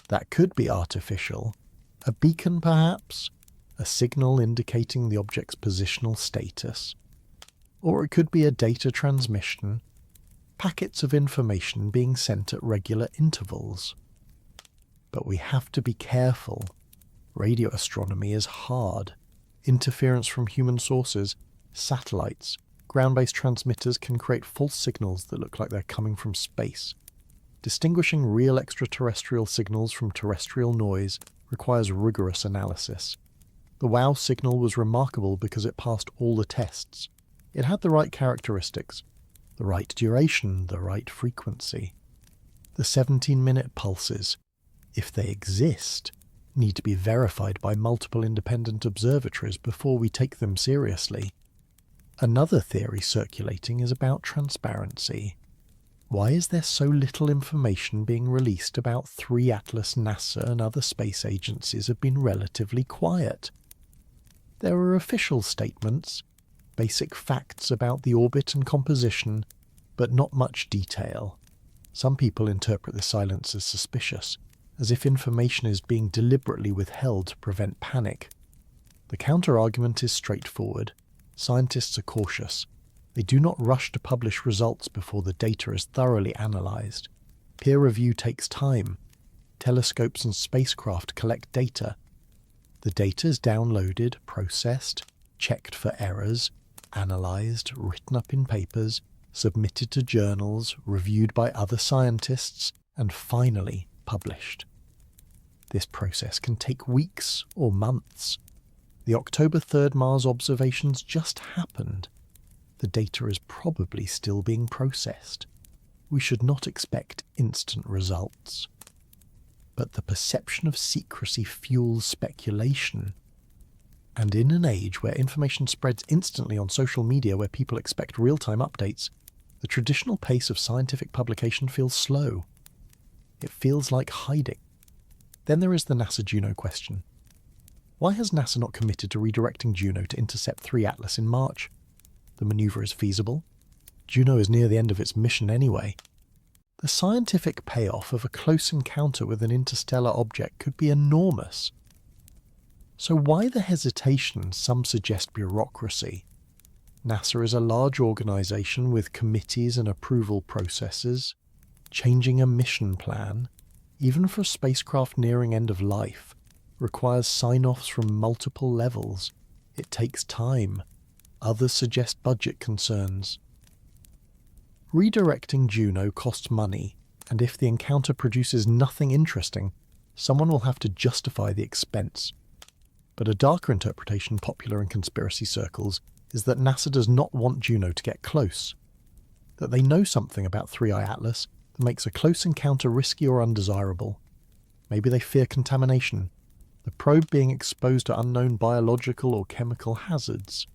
That could be artificial. A beacon perhaps? A signal indicating the object's positional status. Or it could be a data transmission, packets of information being sent at regular intervals. But we have to be careful. Radio astronomy is hard. Interference from human sources, satellites, ground-based transmitters can create false signals that look like they're coming from space. Distinguishing real extraterrestrial signals from terrestrial noise requires rigorous analysis. The WOW signal was remarkable because it passed all the tests. It had the right characteristics, the right duration, the right frequency. The 17-minute pulses, if they exist, need to be verified by multiple independent observatories before we take them seriously. Another theory circulating is about transparency. Why is there so little information being released about 3 Atlas? NASA and other space agencies have been relatively quiet. There are official statements, basic facts about the orbit and composition, but not much detail. Some people interpret the silence as suspicious, as if information is being deliberately withheld to prevent panic. The counter-argument is straightforward. Scientists are cautious. They do not rush to publish results before the data is thoroughly analysed. Peer review takes time. Telescopes and spacecraft collect data. The data is downloaded, processed, checked for errors, analysed, written up in papers, submitted to journals, reviewed by other scientists, and finally published. This process can take weeks or months. The October 3rd Mars observations just happened. The data is probably still being processed. We should not expect instant results. But the perception of secrecy fuels speculation. And in an age where information spreads instantly on social media where people expect real-time updates, the traditional pace of scientific publication feels slow. It feels like hiding. Then there is the NASA Juno question. Why has NASA not committed to redirecting Juno to intercept 3 Atlas in March? The maneuver is feasible. Juno is near the end of its mission anyway. The scientific payoff of a close encounter with an interstellar object could be enormous. So why the hesitation? Some suggest bureaucracy. NASA is a large organisation with committees and approval processes. Changing a mission plan, even for a spacecraft nearing end of life, requires sign-offs from multiple levels. It takes time. Others suggest budget concerns. Redirecting Juno costs money, and if the encounter produces nothing interesting, someone will have to justify the expense. But a darker interpretation popular in conspiracy circles is that NASA does not want Juno to get close. That they know something about 3I Atlas that makes a close encounter risky or undesirable. Maybe they fear contamination, the probe being exposed to unknown biological or chemical hazards.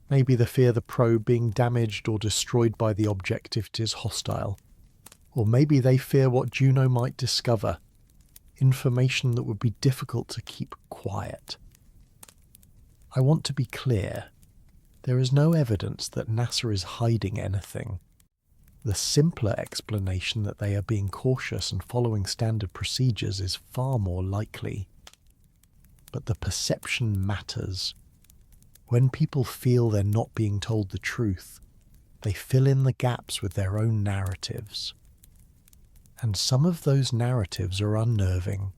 Maybe they fear the probe being damaged or destroyed by the object if it is hostile. Or maybe they fear what Juno might discover, information that would be difficult to keep quiet. I want to be clear. There is no evidence that NASA is hiding anything. The simpler explanation that they are being cautious and following standard procedures is far more likely. But the perception matters. When people feel they're not being told the truth, they fill in the gaps with their own narratives. And some of those narratives are unnerving.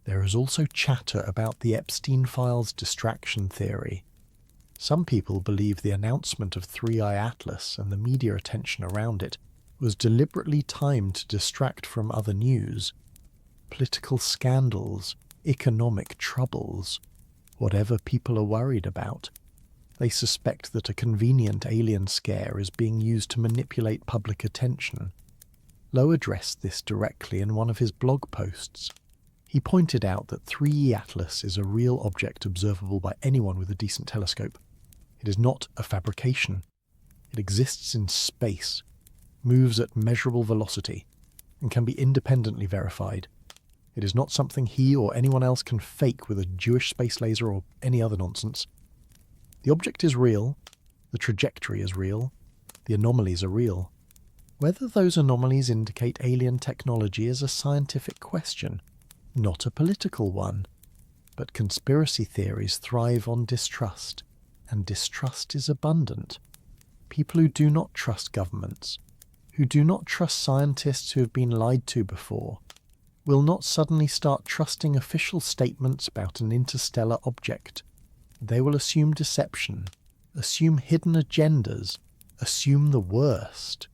There is also chatter about the Epstein files distraction theory. Some people believe the announcement of 3I Atlas and the media attention around it was deliberately timed to distract from other news, political scandals, economic troubles, whatever people are worried about. They suspect that a convenient alien scare is being used to manipulate public attention. Loeb addressed this directly in one of his blog posts. He pointed out that 3E Atlas is a real object observable by anyone with a decent telescope. It is not a fabrication. It exists in space, moves at measurable velocity, and can be independently verified. It is not something he or anyone else can fake with a Jewish space laser or any other nonsense. The object is real, the trajectory is real, the anomalies are real. Whether those anomalies indicate alien technology is a scientific question, not a political one. But conspiracy theories thrive on distrust, and distrust is abundant. People who do not trust governments, who do not trust scientists who have been lied to before, will not suddenly start trusting official statements about an interstellar object. They will assume deception, assume hidden agendas, assume the worst.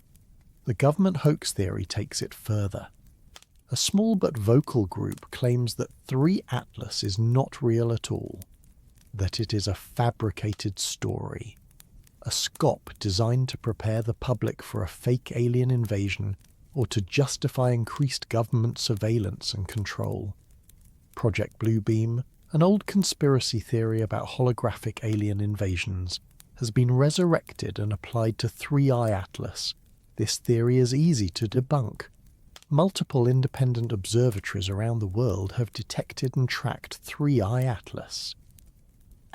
The government hoax theory takes it further. A small but vocal group claims that 3 Atlas is not real at all, that it is a fabricated story, a SCOP designed to prepare the public for a fake alien invasion or to justify increased government surveillance and control. Project Bluebeam, an old conspiracy theory about holographic alien invasions, has been resurrected and applied to 3I Atlas. This theory is easy to debunk. Multiple independent observatories around the world have detected and tracked 3I Atlas.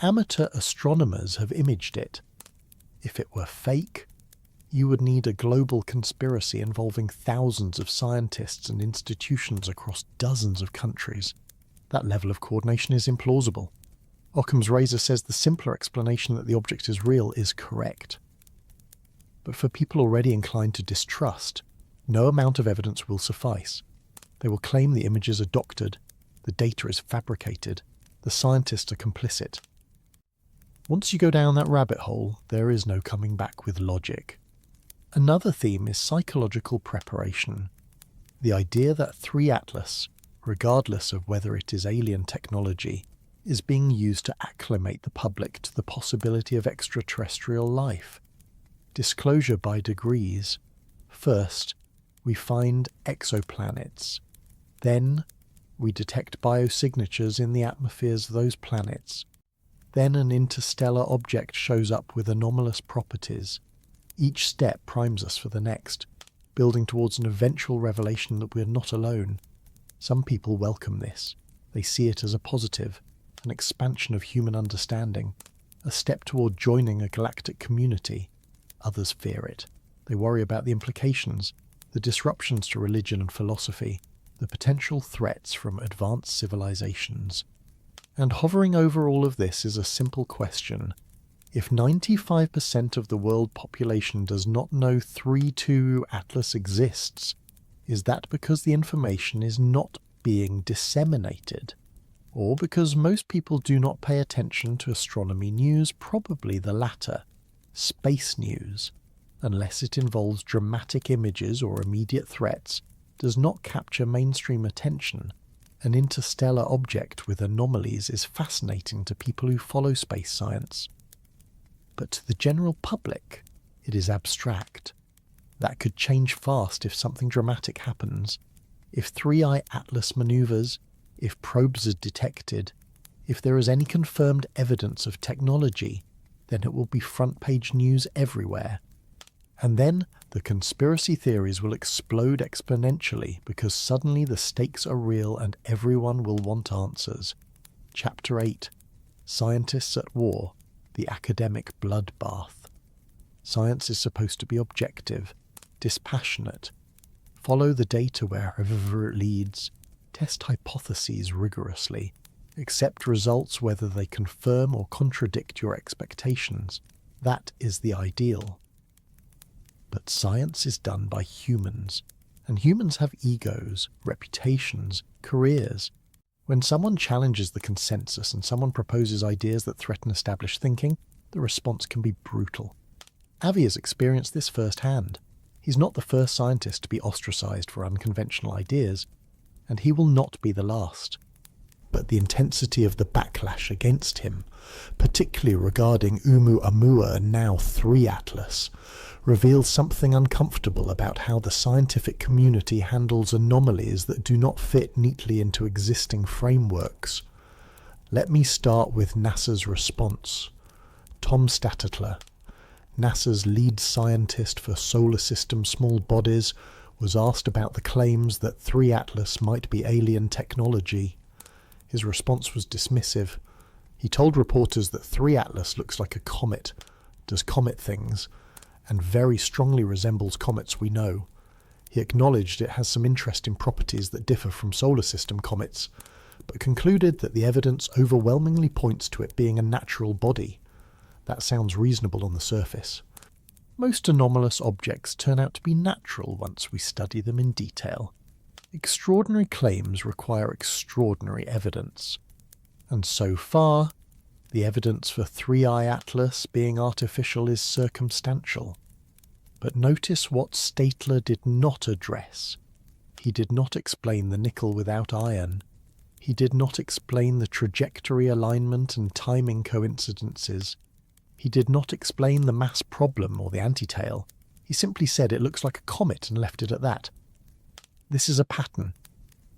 Amateur astronomers have imaged it. If it were fake, you would need a global conspiracy involving thousands of scientists and institutions across dozens of countries. That level of coordination is implausible. Occam's razor says the simpler explanation that the object is real is correct. But for people already inclined to distrust, no amount of evidence will suffice. They will claim the images are doctored, the data is fabricated, the scientists are complicit. Once you go down that rabbit hole, there is no coming back with logic. Another theme is psychological preparation. The idea that 3 Atlas, regardless of whether it is alien technology, is being used to acclimate the public to the possibility of extraterrestrial life. Disclosure by degrees. First, we find exoplanets. Then, we detect biosignatures in the atmospheres of those planets. Then an interstellar object shows up with anomalous properties. Each step primes us for the next, building towards an eventual revelation that we're not alone. Some people welcome this. They see it as a positive, an expansion of human understanding, a step toward joining a galactic community. Others fear it. They worry about the implications, the disruptions to religion and philosophy, the potential threats from advanced civilizations. And hovering over all of this is a simple question. If 95% of the world population does not know 3-2 Atlas exists, is that because the information is not being disseminated? Or because most people do not pay attention to astronomy news? Probably the latter. Space news, unless it involves dramatic images or immediate threats, does not capture mainstream attention. An interstellar object with anomalies is fascinating to people who follow space science. But to the general public, it is abstract. That could change fast if something dramatic happens. If 3-eye Atlas maneuvers, if probes are detected, if there is any confirmed evidence of technology, then it will be front-page news everywhere. And then the conspiracy theories will explode exponentially because suddenly the stakes are real and everyone will want answers. Chapter 8. Scientists at War. The Academic Bloodbath. Science is supposed to be objective, dispassionate. Follow the data wherever it leads. Test hypotheses rigorously. Accept results whether they confirm or contradict your expectations. That is the ideal. But science is done by humans, and humans have egos, reputations, careers. When someone challenges the consensus and someone proposes ideas that threaten established thinking, the response can be brutal. Avi has experienced this firsthand. He's not the first scientist to be ostracized for unconventional ideas, and he will not be the last. But the intensity of the backlash against him, particularly regarding Oumuamua and now 3 Atlas, reveals something uncomfortable about how the scientific community handles anomalies that do not fit neatly into existing frameworks. Let me start with NASA's response. Tom Stattertler, NASA's lead scientist for solar system small bodies, was asked about the claims that 3 Atlas might be alien technology. His response was dismissive. He told reporters that 3 Atlas looks like a comet, does comet things, and very strongly resembles comets we know. He acknowledged it has some interesting properties that differ from solar system comets, but concluded that the evidence overwhelmingly points to it being a natural body. That sounds reasonable on the surface. Most anomalous objects turn out to be natural once we study them in detail. Extraordinary claims require extraordinary evidence. And so far, the evidence for 3-eye Atlas being artificial is circumstantial. But notice what Statler did not address. He did not explain the nickel without iron. He did not explain the trajectory alignment and timing coincidences. He did not explain the mass problem or the antitail. He simply said it looks like a comet and left it at that. This is a pattern.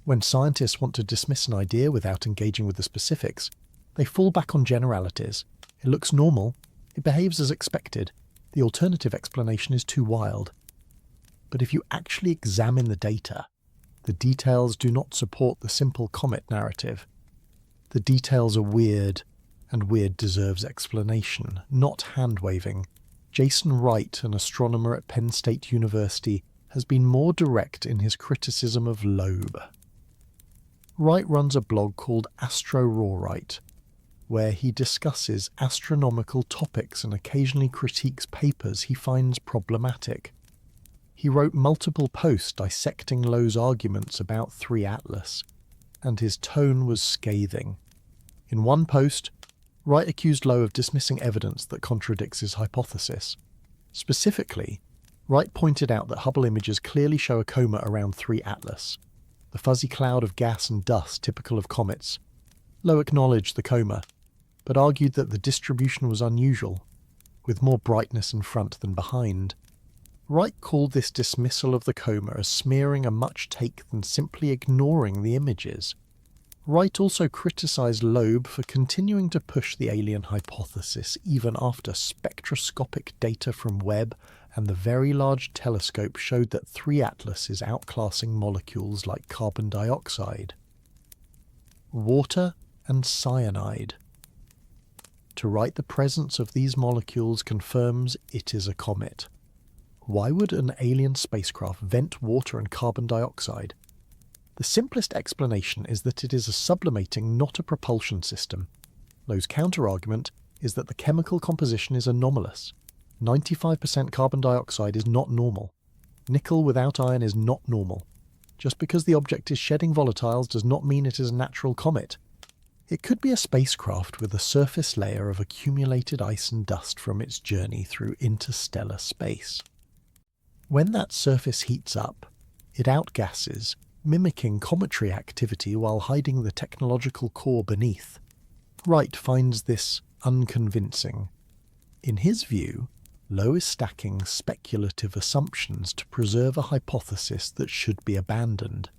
When scientists want to dismiss an idea without engaging with the specifics, they fall back on generalities. It looks normal. It behaves as expected. The alternative explanation is too wild. But if you actually examine the data, the details do not support the simple comet narrative. The details are weird, and weird deserves explanation, not hand-waving. Jason Wright, an astronomer at Penn State University, has been more direct in his criticism of Loeb. Wright runs a blog called AstroRawRight, where he discusses astronomical topics and occasionally critiques papers he finds problematic. He wrote multiple posts dissecting Loeb's arguments about 3 Atlas, and his tone was scathing. In one post, Wright accused Loeb of dismissing evidence that contradicts his hypothesis. Specifically, Wright pointed out that Hubble images clearly show a coma around 3 Atlas. the fuzzy cloud of gas and dust typical of comets. Loeb acknowledged the coma, but argued that the distribution was unusual, with more brightness in front than behind. Wright called this dismissal of the coma as smearing a much take than simply ignoring the images. Wright also criticised Loeb for continuing to push the alien hypothesis even after spectroscopic data from Webb and the Very Large Telescope showed that 3 Atlas is outclassing molecules like carbon dioxide. Water and cyanide. To Wright, the presence of these molecules confirms it is a comet. Why would an alien spacecraft vent water and carbon dioxide? The simplest explanation is that it is a sublimating, not a propulsion system. Lowe's counter-argument is that the chemical composition is anomalous. 95% carbon dioxide is not normal. Nickel without iron is not normal. Just because the object is shedding volatiles does not mean it is a natural comet. It could be a spacecraft with a surface layer of accumulated ice and dust from its journey through interstellar space. When that surface heats up, it outgasses, mimicking cometary activity while hiding the technological core beneath. Wright finds this unconvincing. In his view, Loeb is stacking speculative assumptions to preserve a hypothesis that should be abandoned.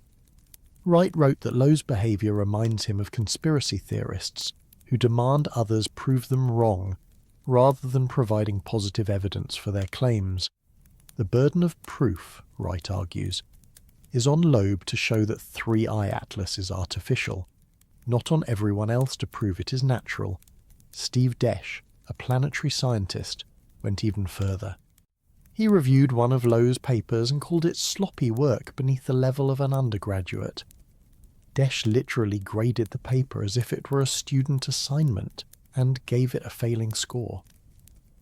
Wright wrote that Loeb's behaviour reminds him of conspiracy theorists who demand others prove them wrong rather than providing positive evidence for their claims. The burden of proof, Wright argues, is on Loeb to show that 3I Atlas is artificial, not on everyone else to prove it is natural. Steve Desch, a planetary scientist, went even further. He reviewed one of Loeb's papers and called it sloppy work beneath the level of an undergraduate. Desch literally graded the paper as if it were a student assignment and gave it a failing score.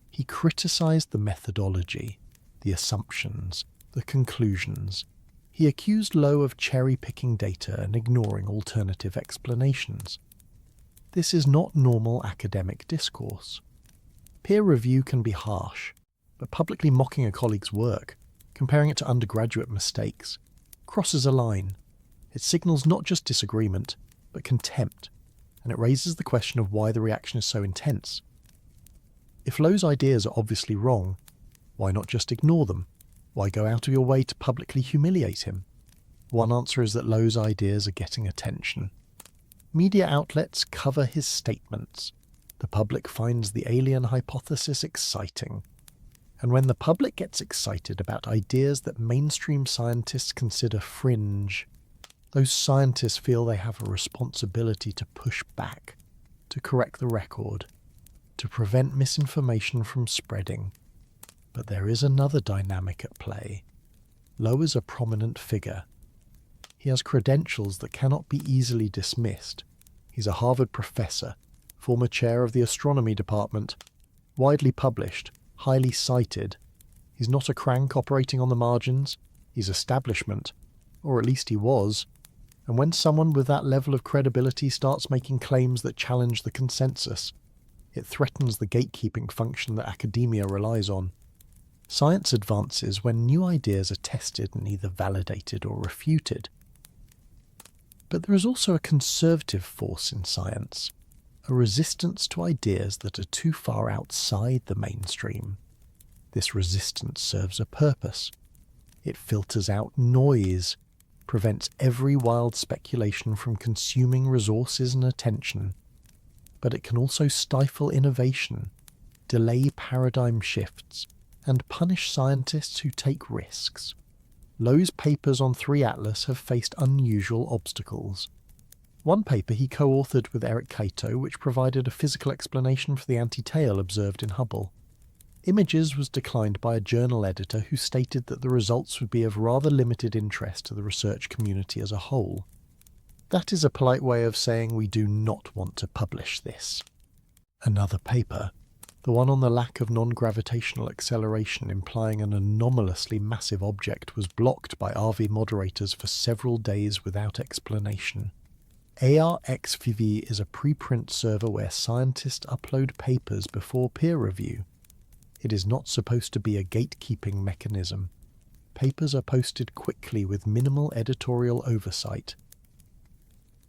He criticised the methodology, the assumptions, the conclusions. He accused Loeb of cherry-picking data and ignoring alternative explanations. This is not normal academic discourse. Peer review can be harsh, but publicly mocking a colleague's work, comparing it to undergraduate mistakes, crosses a line. It signals not just disagreement, but contempt, and it raises the question of why the reaction is so intense. If Loeb's ideas are obviously wrong, why not just ignore them? Why go out of your way to publicly humiliate him? One answer is that Loeb's ideas are getting attention. Media outlets cover his statements. The public finds the alien hypothesis exciting. And when the public gets excited about ideas that mainstream scientists consider fringe, those scientists feel they have a responsibility to push back, to correct the record, to prevent misinformation from spreading. But there is another dynamic at play. Loeb is a prominent figure. He has credentials that cannot be easily dismissed. He's a Harvard professor, former chair of the astronomy department, widely published, highly cited. He's not a crank operating on the margins. He's establishment, or at least he was. And when someone with that level of credibility starts making claims that challenge the consensus, it threatens the gatekeeping function that academia relies on. Science advances when new ideas are tested and either validated or refuted. But there is also a conservative force in science, a resistance to ideas that are too far outside the mainstream. This resistance serves a purpose. It filters out noise, prevents every wild speculation from consuming resources and attention. But it can also stifle innovation, delay paradigm shifts, and punish scientists who take risks. Loeb's papers on 3 Atlas have faced unusual obstacles. One paper he co-authored with Eric Cato, which provided a physical explanation for the anti-tail observed in Hubble. Images was declined by a journal editor who stated that the results would be of rather limited interest to the research community as a whole. That is a polite way of saying we do not want to publish this. Another paper, the one on the lack of non-gravitational acceleration implying an anomalously massive object, was blocked by Avi moderators for several days without explanation. ARXVV is a preprint server where scientists upload papers before peer review. It is not supposed to be a gatekeeping mechanism. papers are posted quickly with minimal editorial oversight.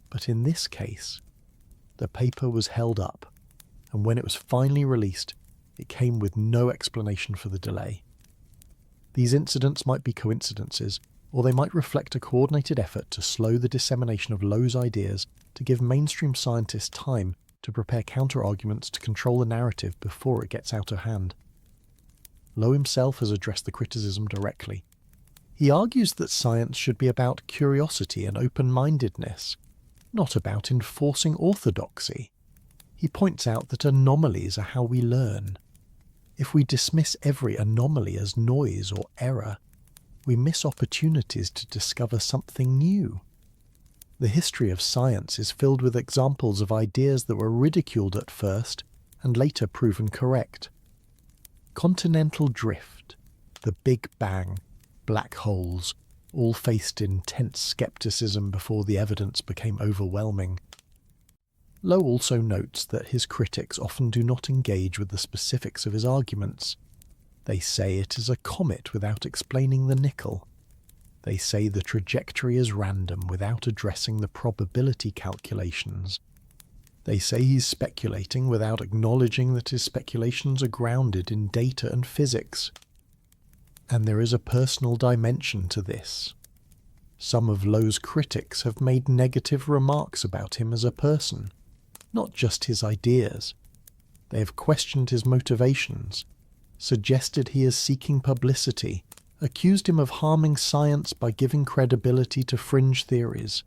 But in this case, the paper was held up, and when it was finally released, it came with no explanation for the delay. These incidents might be coincidences, or they might reflect a coordinated effort to slow the dissemination of Loeb's ideas to give mainstream scientists time to prepare counter-arguments to control the narrative before it gets out of hand. Loeb himself has addressed the criticism directly. He argues that science should be about curiosity and open-mindedness, not about enforcing orthodoxy. He points out that anomalies are how we learn. If we dismiss every anomaly as noise or error, we miss opportunities to discover something new. The history of science is filled with examples of ideas that were ridiculed at first and later proven correct. Continental drift, the Big Bang, black holes, all faced intense skepticism before the evidence became overwhelming. Loeb also notes that his critics often do not engage with the specifics of his arguments. They say it is a comet without explaining the nickel. They say the trajectory is random without addressing the probability calculations. They say he's speculating without acknowledging that his speculations are grounded in data and physics. And there is a personal dimension to this. Some of Loeb's critics have made negative remarks about him as a person, not just his ideas. They have questioned his motivations, suggested he is seeking publicity, accused him of harming science by giving credibility to fringe theories.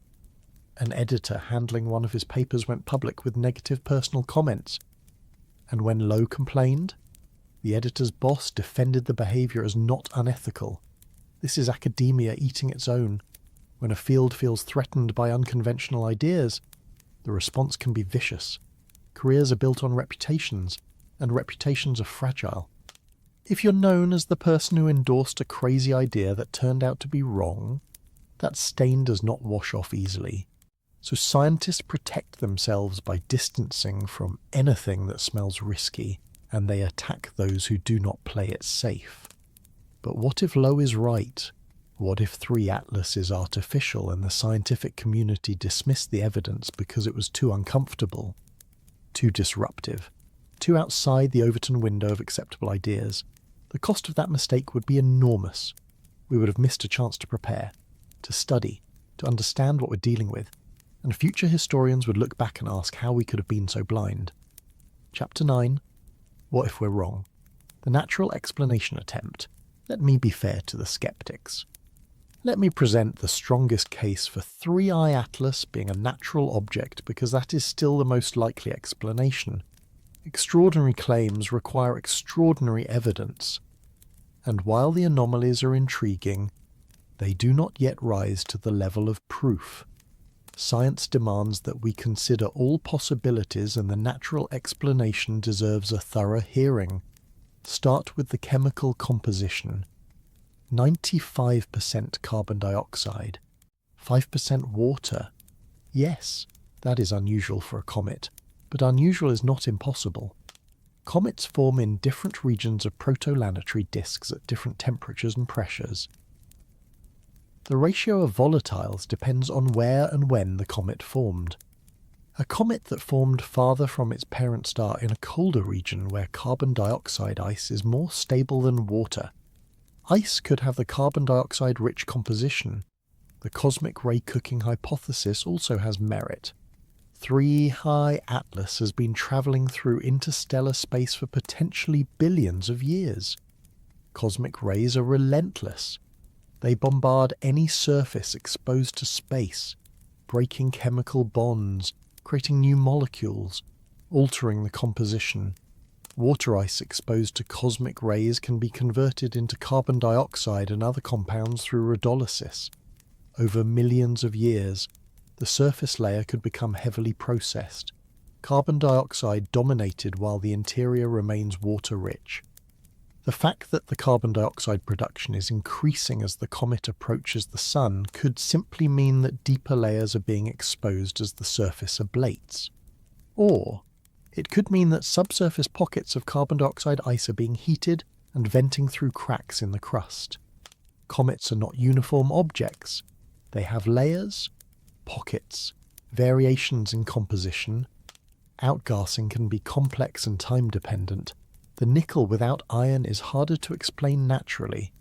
An editor handling one of his papers went public with negative personal comments, and when Loeb complained, the editor's boss defended the behaviour as not unethical. This is academia eating its own. When a field feels threatened by unconventional ideas, the response can be vicious. Careers are built on reputations, and reputations are fragile. If you're known as the person who endorsed a crazy idea that turned out to be wrong, that stain does not wash off easily. So scientists protect themselves by distancing from anything that smells risky, and they attack those who do not play it safe. But what if Loeb is right? What if 3 Atlas is artificial and the scientific community dismissed the evidence because it was too uncomfortable, too disruptive, too outside the Overton window of acceptable ideas? The cost of that mistake would be enormous. We would have missed a chance to prepare, to study, to understand what we're dealing with, and future historians would look back and ask how we could have been so blind. Chapter 9. What if we're wrong? The natural explanation attempt. Let me be fair to the skeptics. Let me present the strongest case for 3I Atlas being a natural object because that is still the most likely explanation. Extraordinary claims require extraordinary evidence, and while the anomalies are intriguing, they do not yet rise to the level of proof. Science demands that we consider all possibilities, and the natural explanation deserves a thorough hearing. Start with the chemical composition. 95% carbon dioxide, 5% water. Yes, that is unusual for a comet, but unusual is not impossible. Comets form in different regions of protoplanetary disks at different temperatures and pressures. The ratio of volatiles depends on where and when the comet formed. A comet that formed farther from its parent star in a colder region where carbon dioxide ice is more stable than water. Ice could have the carbon dioxide-rich composition. The cosmic ray cooking hypothesis also has merit. 3I Atlas has been travelling through interstellar space for potentially billions of years. Cosmic rays are relentless. They bombard any surface exposed to space, breaking chemical bonds, creating new molecules, altering the composition. Water ice exposed to cosmic rays can be converted into carbon dioxide and other compounds through rhodolysis. Over millions of years, the surface layer could become heavily processed. Carbon dioxide dominated while the interior remains water-rich. The fact that the carbon dioxide production is increasing as the comet approaches the Sun could simply mean that deeper layers are being exposed as the surface ablates. Or it could mean that subsurface pockets of carbon dioxide ice are being heated and venting through cracks in the crust. Comets are not uniform objects. They have layers, pockets, variations in composition. Outgassing can be complex and time-dependent. The nickel without iron is harder to explain naturally,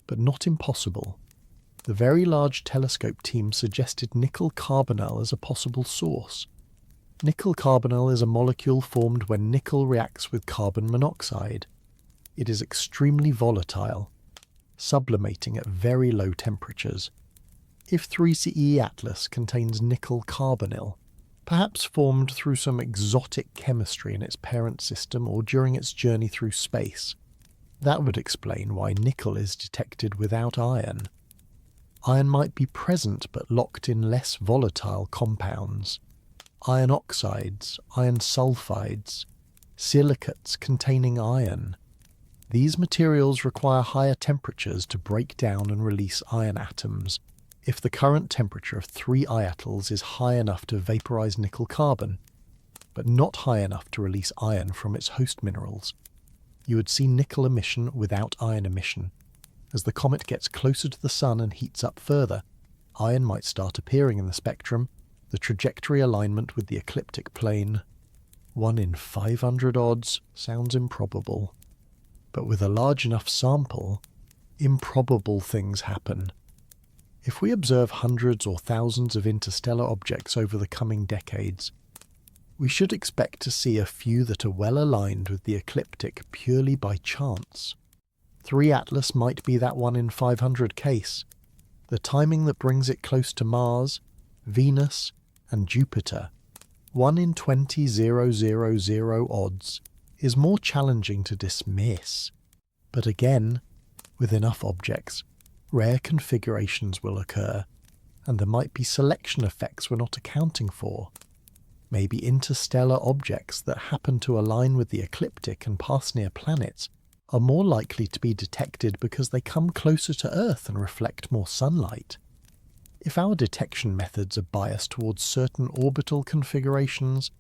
but not impossible. The Very Large Telescope team suggested nickel carbonyl as a possible source. Nickel carbonyl is a molecule formed when nickel reacts with carbon monoxide. It is extremely volatile, sublimating at very low temperatures. If 3CE Atlas contains nickel carbonyl, perhaps formed through some exotic chemistry in its parent system or during its journey through space, that would explain why nickel is detected without iron. Iron might be present but locked in less volatile compounds. Iron oxides, iron sulfides, silicates containing iron. These materials require higher temperatures to break down and release iron atoms. If the current temperature of 3I atolls is high enough to vaporize nickel carbon, but not high enough to release iron from its host minerals, you would see nickel emission without iron emission. As the comet gets closer to the Sun and heats up further, iron might start appearing in the spectrum, the trajectory alignment with the ecliptic plane. 1 in 500 odds sounds improbable. But with a large enough sample, improbable things happen. If we observe hundreds or thousands of interstellar objects over the coming decades, we should expect to see a few that are well aligned with the ecliptic purely by chance. 3 Atlas might be that 1 in 500 case. The timing that brings it close to Mars, Venus, and Jupiter, 1 in 20,000 odds, is more challenging to dismiss. But again, with enough objects, rare configurations will occur, and there might be selection effects we're not accounting for. Maybe interstellar objects that happen to align with the ecliptic and pass near planets are more likely to be detected because they come closer to Earth and reflect more sunlight. If our detection methods are biased towards certain orbital configurations,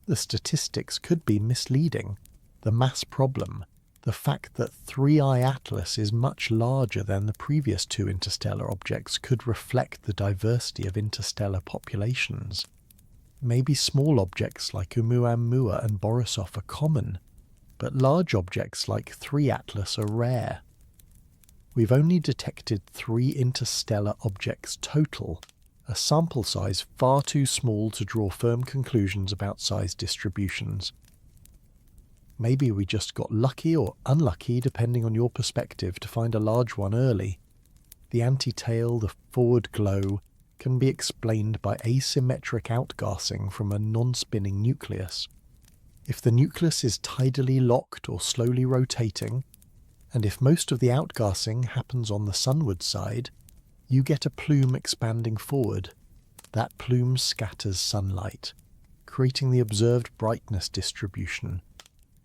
the statistics could be misleading. The mass problem, the fact that 3I Atlas is much larger than the previous 2 interstellar objects, could reflect the diversity of interstellar populations. Maybe small objects like Oumuamua and Borisov are common, but large objects like 3 Atlas are rare. We've only detected 3 interstellar objects total, a sample size far too small to draw firm conclusions about size distributions. Maybe we just got lucky or unlucky, depending on your perspective, to find a large one early. The anti-tail, the forward glow, can be explained by asymmetric outgassing from a non-spinning nucleus. If the nucleus is tidally locked or slowly rotating, and if most of the outgassing happens on the sunward side, you get a plume expanding forward. That plume scatters sunlight, creating the observed brightness distribution.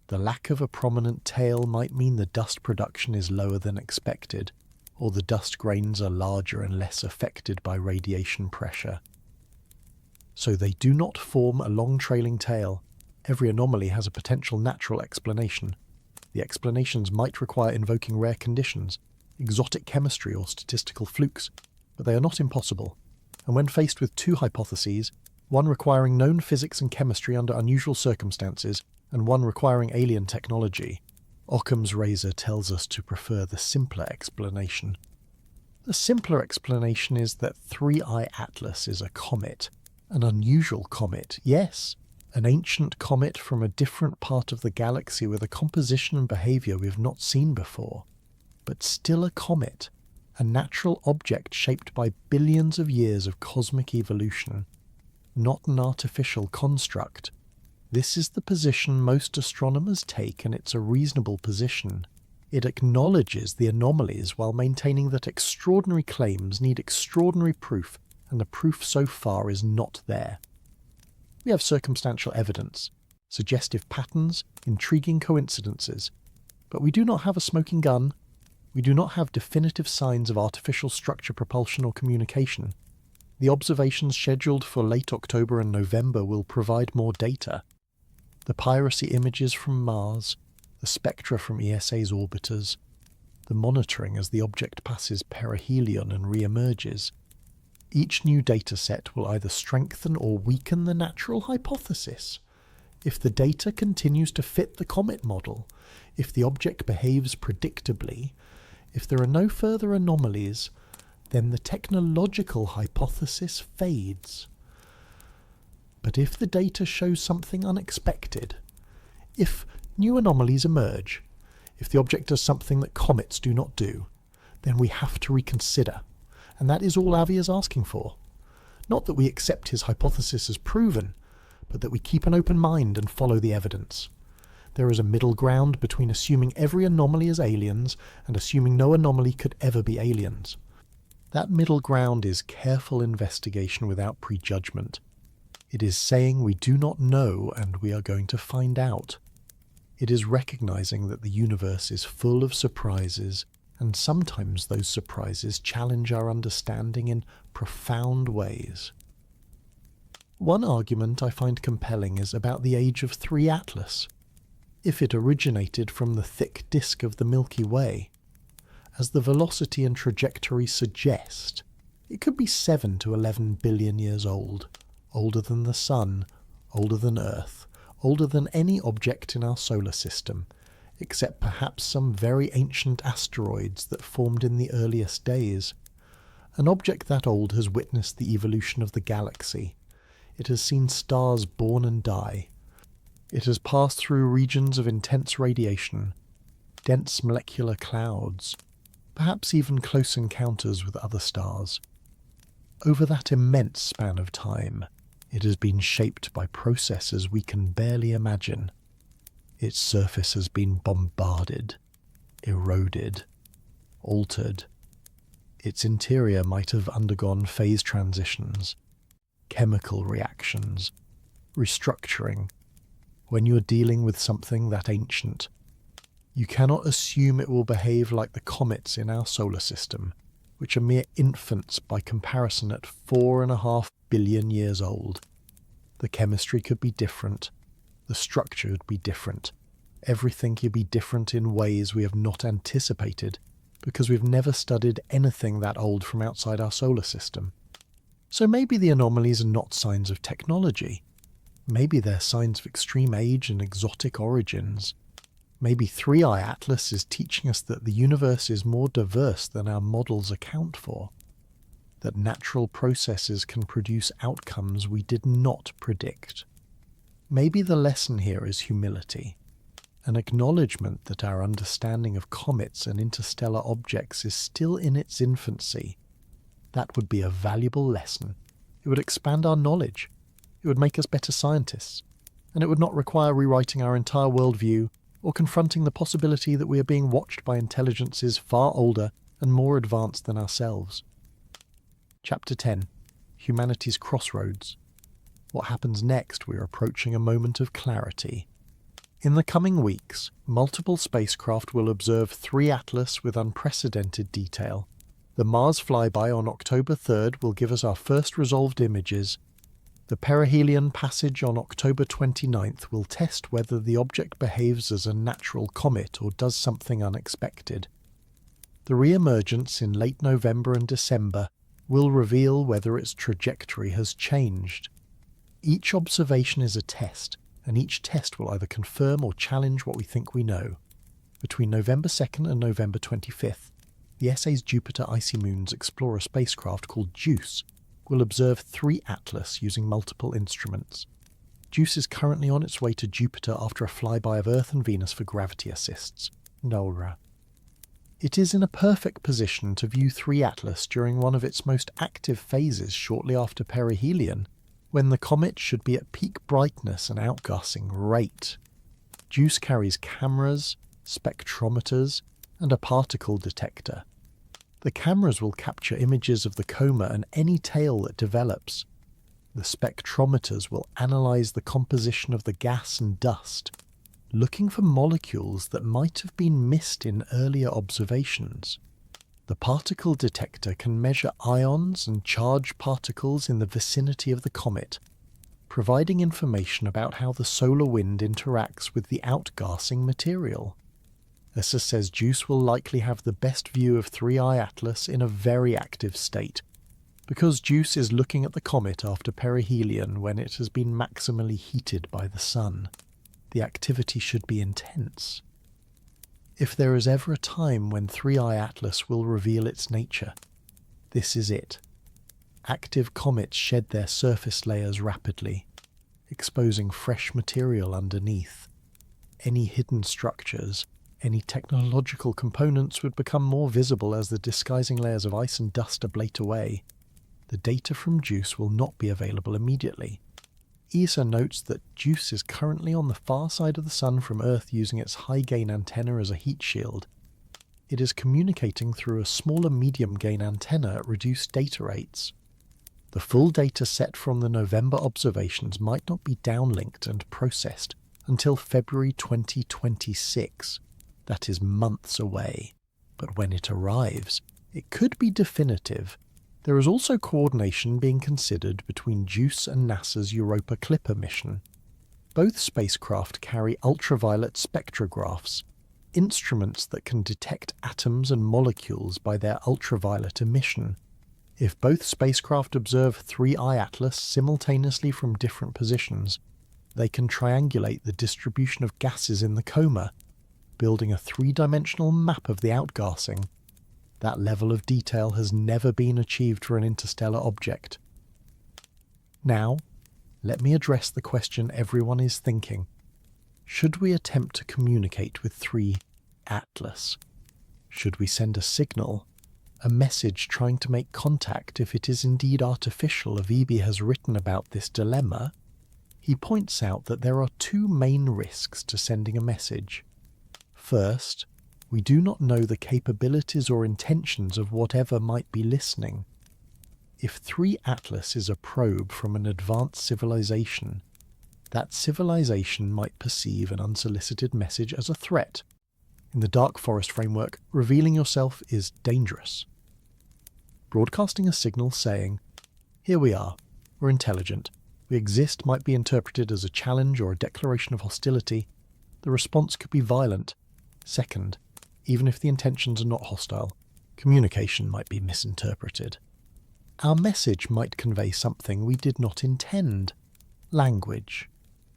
The lack of a prominent tail might mean the dust production is lower than expected, or the dust grains are larger and less affected by radiation pressure. So they do not form a long trailing tail. Every anomaly has a potential natural explanation. The explanations might require invoking rare conditions, exotic chemistry or statistical flukes, but they are not impossible. And when faced with 2 hypotheses, one requiring known physics and chemistry under unusual circumstances, and one requiring alien technology, Occam's razor tells us to prefer the simpler explanation. The simpler explanation is that 3I Atlas is a comet, an unusual comet, yes, an ancient comet from a different part of the galaxy with a composition and behaviour we've not seen before, but still a comet, a natural object shaped by billions of years of cosmic evolution, not an artificial construct. This is the position most astronomers take, and it's a reasonable position. It acknowledges the anomalies while maintaining that extraordinary claims need extraordinary proof, and the proof so far is not there. We have circumstantial evidence, suggestive patterns, intriguing coincidences, but we do not have a smoking gun. We do not have definitive signs of artificial structure, propulsion, or communication. The observations scheduled for late October and November will provide more data. The piracy images from Mars, the spectra from ESA's orbiters, the monitoring as the object passes perihelion and re-emerges. Each new data set will either strengthen or weaken the natural hypothesis. If the data continues to fit the comet model, if the object behaves predictably, if there are no further anomalies, then the technological hypothesis fades. But if the data shows something unexpected, if new anomalies emerge, if the object does something that comets do not do, then we have to reconsider. And that is all Avi is asking for. Not that we accept his hypothesis as proven, but that we keep an open mind and follow the evidence. There is a middle ground between assuming every anomaly is aliens and assuming no anomaly could ever be aliens. That middle ground is careful investigation without prejudgment. It is saying we do not know and we are going to find out. It is recognizing that the universe is full of surprises, and sometimes those surprises challenge our understanding in profound ways. One argument I find compelling is about the age of 3 Atlas. If it originated from the thick disk of the Milky Way, as the velocity and trajectory suggest, it could be 7 to 11 billion years old, older than the Sun, older than Earth, older than any object in our solar system, except perhaps some very ancient asteroids that formed in the earliest days. An object that old has witnessed the evolution of the galaxy. It has seen stars born and die. It has passed through regions of intense radiation, dense molecular clouds, perhaps even close encounters with other stars. Over that immense span of time, it has been shaped by processes we can barely imagine. Its surface has been bombarded, eroded, altered. Its interior might have undergone phase transitions, chemical reactions, restructuring. When you're dealing with something that ancient, you cannot assume it will behave like the comets in our solar system, which are mere infants by comparison at 4.5 billion years old. The chemistry could be different. The structure would be different. Everything could be different in ways we have not anticipated, because we've never studied anything that old from outside our solar system. So maybe the anomalies are not signs of technology. Maybe they're signs of extreme age and exotic origins. Maybe 3i Atlas is teaching us that the universe is more diverse than our models account for, that natural processes can produce outcomes we did not predict. Maybe the lesson here is humility, an acknowledgement that our understanding of comets and interstellar objects is still in its infancy. That would be a valuable lesson. It would expand our knowledge. It would make us better scientists, and it would not require rewriting our entire worldview or confronting the possibility that we are being watched by intelligences far older and more advanced than ourselves. Chapter 10. Humanity's Crossroads. What happens next? We are approaching a moment of clarity. In the coming weeks, multiple spacecraft will observe 3 Atlas with unprecedented detail. The Mars flyby on October 3rd will give us our first resolved images. The perihelion passage on October 29th will test whether the object behaves as a natural comet or does something unexpected. The re-emergence in late November and December will reveal whether its trajectory has changed. Each observation is a test, and each test will either confirm or challenge what we think we know. Between November 2nd and November 25th, the ESA's Jupiter Icy Moons Explorer spacecraft called JUICE will observe 3 Atlas using multiple instruments. JUICE is currently on its way to Jupiter after a flyby of Earth and Venus for gravity assists. NOLRA. It is in a perfect position to view 3 Atlas during one of its most active phases shortly after perihelion, when the comet should be at peak brightness and outgassing rate. JUICE carries cameras, spectrometers, and a particle detector. The cameras will capture images of the coma and any tail that develops. The spectrometers will analyze the composition of the gas and dust, looking for molecules that might have been missed in earlier observations. The particle detector can measure ions and charged particles in the vicinity of the comet, providing information about how the solar wind interacts with the outgassing material. ESA says JUICE will likely have the best view of 3I Atlas in a very active state, because JUICE is looking at the comet after perihelion when it has been maximally heated by the sun. The activity should be intense. If there is ever a time when 3I Atlas will reveal its nature, this is it. Active comets shed their surface layers rapidly, exposing fresh material underneath. Any hidden structures, any technological components would become more visible as the disguising layers of ice and dust ablate away. The data from JUICE will not be available immediately. ESA notes that JUICE is currently on the far side of the Sun from Earth using its high-gain antenna as a heat shield. It is communicating through a smaller medium-gain antenna at reduced data rates. The full data set from the November observations might not be downlinked and processed until February 2026. That is months away. But when it arrives, it could be definitive. There is also coordination being considered between JUICE and NASA's Europa Clipper mission. Both spacecraft carry ultraviolet spectrographs, instruments that can detect atoms and molecules by their ultraviolet emission. If both spacecraft observe 3I Atlas simultaneously from different positions, they can triangulate the distribution of gases in the coma, building a three-dimensional map of the outgassing. That level of detail has never been achieved for an interstellar object. Now, let me address the question everyone is thinking. Should we attempt to communicate with 3 Atlas? Should we send a signal, a message trying to make contact if it is indeed artificial? Avi has written about this dilemma. He points out that there are 2 main risks to sending a message. First, we do not know the capabilities or intentions of whatever might be listening. If 3 Atlas is a probe from an advanced civilization, that civilization might perceive an unsolicited message as a threat. In the Dark Forest framework, revealing yourself is dangerous. Broadcasting a signal saying, "Here we are, we're intelligent, we exist," might be interpreted as a challenge or a declaration of hostility. The response could be violent. Second, even if the intentions are not hostile, communication might be misinterpreted. Our message might convey something we did not intend. Language,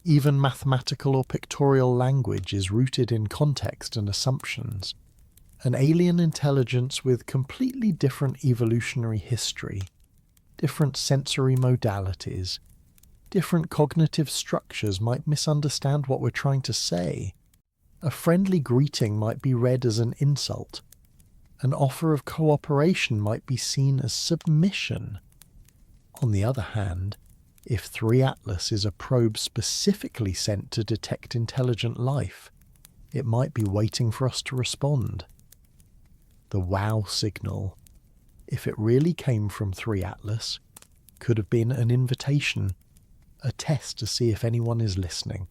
even mathematical or pictorial language, is rooted in context and assumptions. An alien intelligence with completely different evolutionary history, different sensory modalities, different cognitive structures might misunderstand what we're trying to say. A friendly greeting might be read as an insult. An offer of cooperation might be seen as submission. On the other hand, if 3 Atlas is a probe specifically sent to detect intelligent life, it might be waiting for us to respond. The wow signal, if it really came from 3 Atlas, could have been an invitation, a test to see if anyone is listening.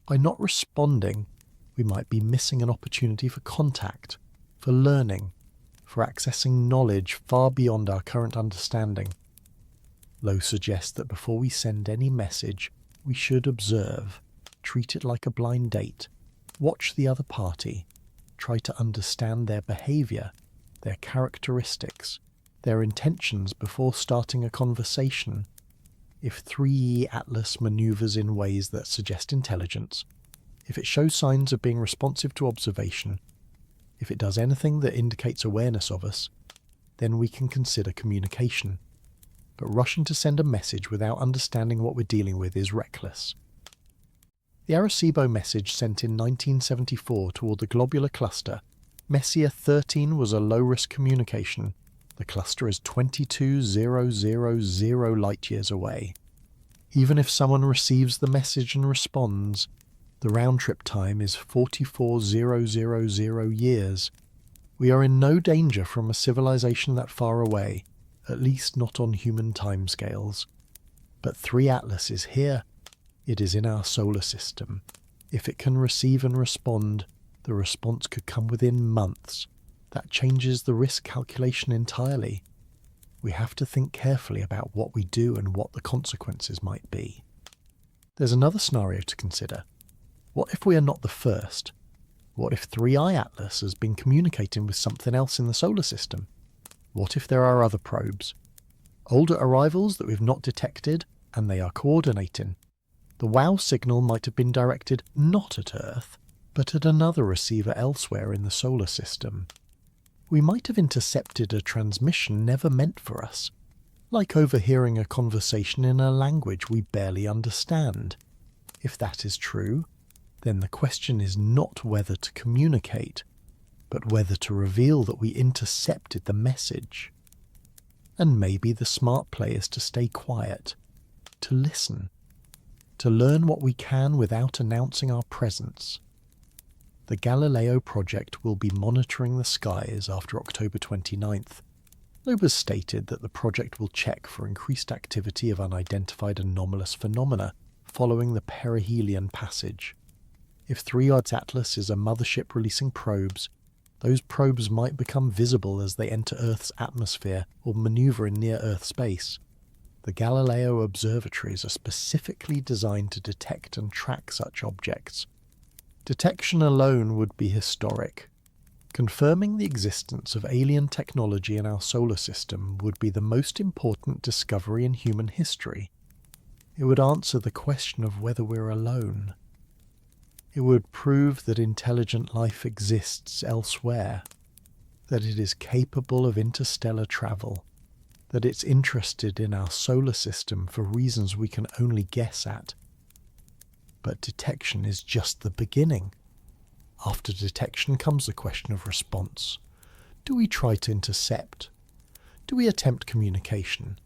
By not responding, we might be missing an opportunity for contact, for learning, for accessing knowledge far beyond our current understanding. Loeb suggests that before we send any message, we should observe, treat it like a blind date, watch the other party, try to understand their behavior, their characteristics, their intentions before starting a conversation. If 3E Atlas maneuvers in ways that suggest intelligence, if it shows signs of being responsive to observation, if it does anything that indicates awareness of us, then we can consider communication. But rushing to send a message without understanding what we're dealing with is reckless. The Arecibo message sent in 1974 toward the globular cluster, Messier 13, was a low-risk communication. The cluster is 22,000 light-years away. Even if someone receives the message and responds, the round-trip time is 44,000 years. We are in no danger from a civilization that far away, at least not on human timescales. But 3 Atlas is here. It is in our solar system. If it can receive and respond, the response could come within months. That changes the risk calculation entirely. We have to think carefully about what we do and what the consequences might be. There's another scenario to consider. What if we are not the first? What if 3i Atlas has been communicating with something else in the solar system? What if there are other probes? Older arrivals that we've not detected, and they are coordinating. The WOW signal might have been directed not at Earth, but at another receiver elsewhere in the solar system. We might have intercepted a transmission never meant for us, like overhearing a conversation in a language we barely understand. If that is true, then the question is not whether to communicate, but whether to reveal that we intercepted the message. And maybe the smart play is to stay quiet, to listen, to learn what we can without announcing our presence. The Galileo project will be monitoring the skies after October 29th. Loeb has stated that the project will check for increased activity of unidentified anomalous phenomena following the perihelion passage. If 3i Atlas is a mothership releasing probes, those probes might become visible as they enter Earth's atmosphere or maneuver in near-Earth space. The Galileo observatories are specifically designed to detect and track such objects. Detection alone would be historic. Confirming the existence of alien technology in our solar system would be the most important discovery in human history. It would answer the question of whether we're alone. It would prove that intelligent life exists elsewhere, that it is capable of interstellar travel, that it's interested in our solar system for reasons we can only guess at. But detection is just the beginning. After detection comes the question of response. Do we try to intercept? Do we attempt communication?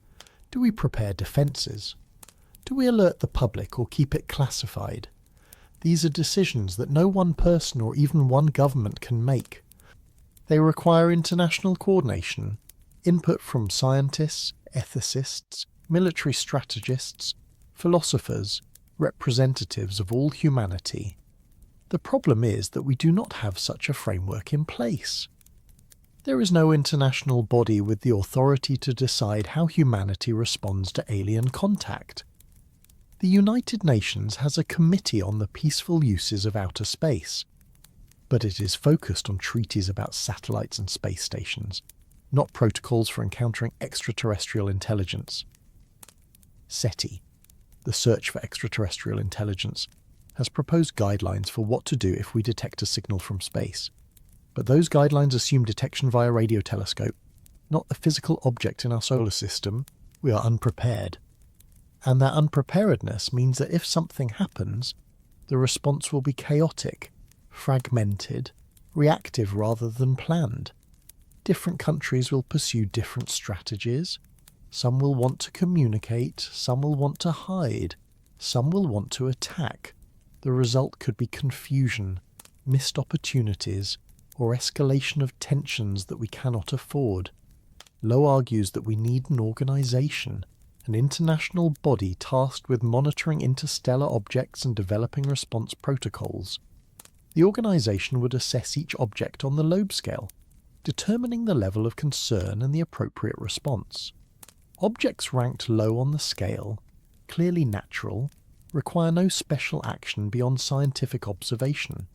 Do we prepare defences? Do we alert the public or keep it classified? These are decisions that no one person or even one government can make. They require international coordination, input from scientists, ethicists, military strategists, philosophers, representatives of all humanity. The problem is that we do not have such a framework in place. There is no international body with the authority to decide how humanity responds to alien contact. The United Nations has a committee on the peaceful uses of outer space, but it is focused on treaties about satellites and space stations, not protocols for encountering extraterrestrial intelligence. SETI, the Search for Extraterrestrial Intelligence, has proposed guidelines for what to do if we detect a signal from space. But those guidelines assume detection via radio telescope, not a physical object in our solar system. We are unprepared. And that unpreparedness means that if something happens, the response will be chaotic, fragmented, reactive rather than planned. Different countries will pursue different strategies. Some will want to communicate, some will want to hide, some will want to attack. The result could be confusion, missed opportunities, or escalation of tensions that we cannot afford. Lowe argues that we need an organisation, an international body tasked with monitoring interstellar objects and developing response protocols. The organisation would assess each object on the Loeb scale, determining the level of concern and the appropriate response. Objects ranked low on the scale, clearly natural, require no special action beyond scientific observation.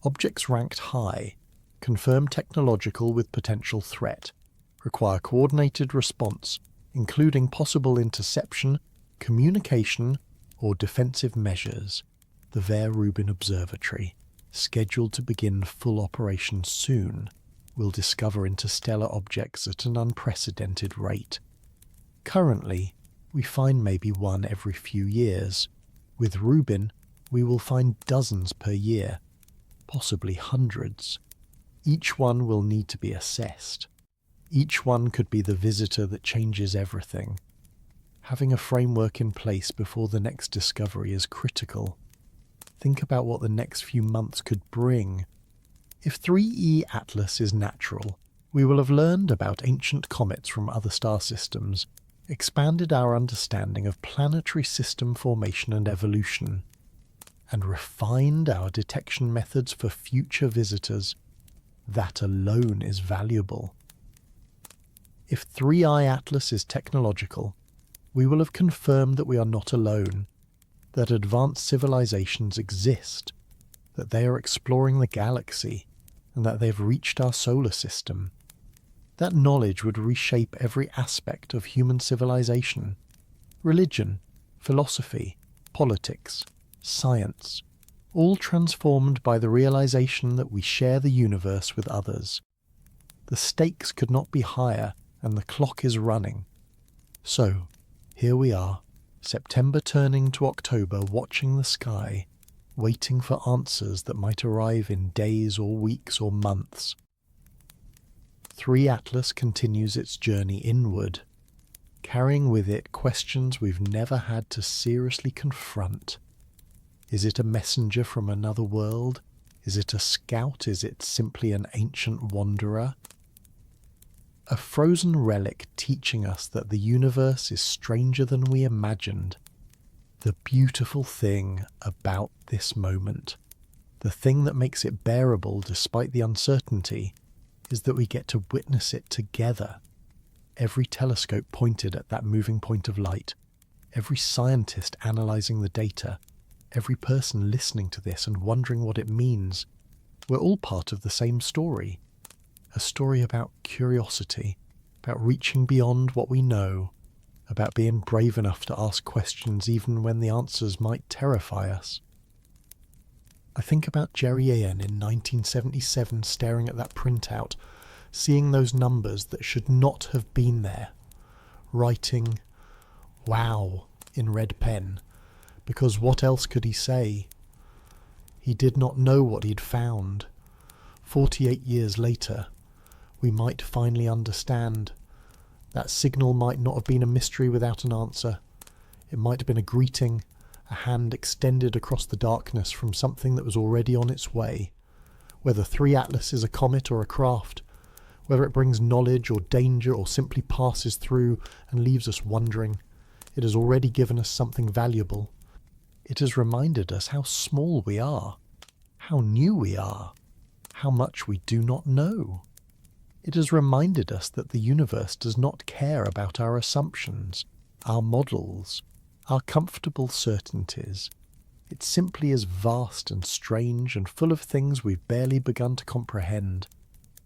Objects ranked high, confirm technological with potential threat, require coordinated response, including possible interception, communication, or defensive measures. The Ver Rubin Observatory, scheduled to begin full operation soon, will discover interstellar objects at an unprecedented rate. Currently, we find maybe one every few years. With Rubin, we will find dozens per year, possibly hundreds. Each one will need to be assessed. Each one could be the visitor that changes everything. Having a framework in place before the next discovery is critical. Think about what the next few months could bring. If 3e Atlas is natural, we will have learned about ancient comets from other star systems, expanded our understanding of planetary system formation and evolution, and refined our detection methods for future visitors. That alone is valuable. If 3i Atlas is technological, we will have confirmed that we are not alone, that advanced civilizations exist, that they are exploring the galaxy, and that they've reached our solar system. That knowledge would reshape every aspect of human civilization: religion, philosophy, politics, science, all transformed by the realization that we share the universe with others. The stakes could not be higher, and the clock is running. So, here we are, September turning to October, watching the sky, waiting for answers that might arrive in days or weeks or months. 3 Atlas continues its journey inward, carrying with it questions we've never had to seriously confront. Is it a messenger from another world? Is it a scout? Is it simply an ancient wanderer? A frozen relic teaching us that the universe is stranger than we imagined. The beautiful thing about this moment, the thing that makes it bearable despite the uncertainty, is that we get to witness it together. Every telescope pointed at that moving point of light, every scientist analysing the data, every person listening to this and wondering what it means. We're all part of the same story. A story about curiosity, about reaching beyond what we know, about being brave enough to ask questions even when the answers might terrify us. I think about Jerry Ian in 1977 staring at that printout, seeing those numbers that should not have been there, writing "wow" in red pen, because what else could he say? He did not know what he'd found. 48 years later, we might finally understand. That signal might not have been a mystery without an answer. It might have been a greeting, a hand extended across the darkness from something that was already on its way. Whether 3 Atlas is a comet or a craft, whether it brings knowledge or danger or simply passes through and leaves us wondering, it has already given us something valuable. It has reminded us how small we are, how new we are, how much we do not know. It has reminded us that the universe does not care about our assumptions, our models, our comfortable certainties. It simply is vast and strange and full of things we've barely begun to comprehend.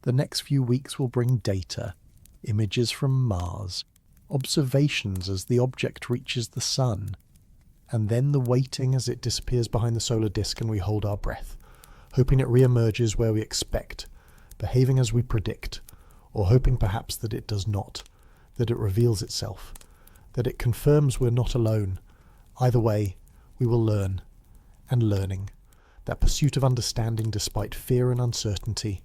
The next few weeks will bring data, images from Mars, observations as the object reaches the sun, and then the waiting as it disappears behind the solar disk and we hold our breath, hoping it re-emerges where we expect, behaving as we predict, or hoping perhaps that it does not, that it reveals itself, that it confirms we're not alone. Either way, we will learn, and learning, that pursuit of understanding despite fear and uncertainty,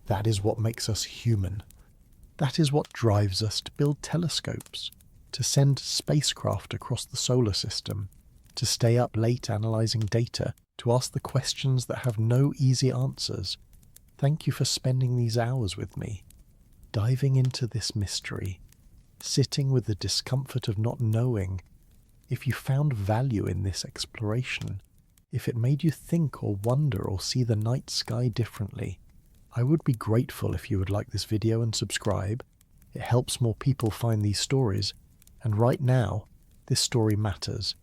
that is what makes us human. That is what drives us to build telescopes, to send spacecraft across the solar system, to stay up late analysing data, to ask the questions that have no easy answers. Thank you for spending these hours with me, diving into this mystery, sitting with the discomfort of not knowing. If you found value in this exploration, if it made you think or wonder or see the night sky differently, I would be grateful if you would like this video and subscribe. It helps more people find these stories, and right now, this story matters.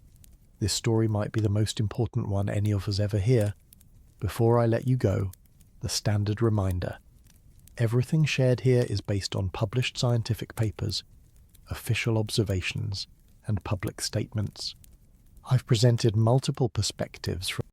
This story might be the most important one any of us ever hear. Before I let you go, the standard reminder. Everything shared here is based on published scientific papers, official observations, and public statements. I've presented multiple perspectives from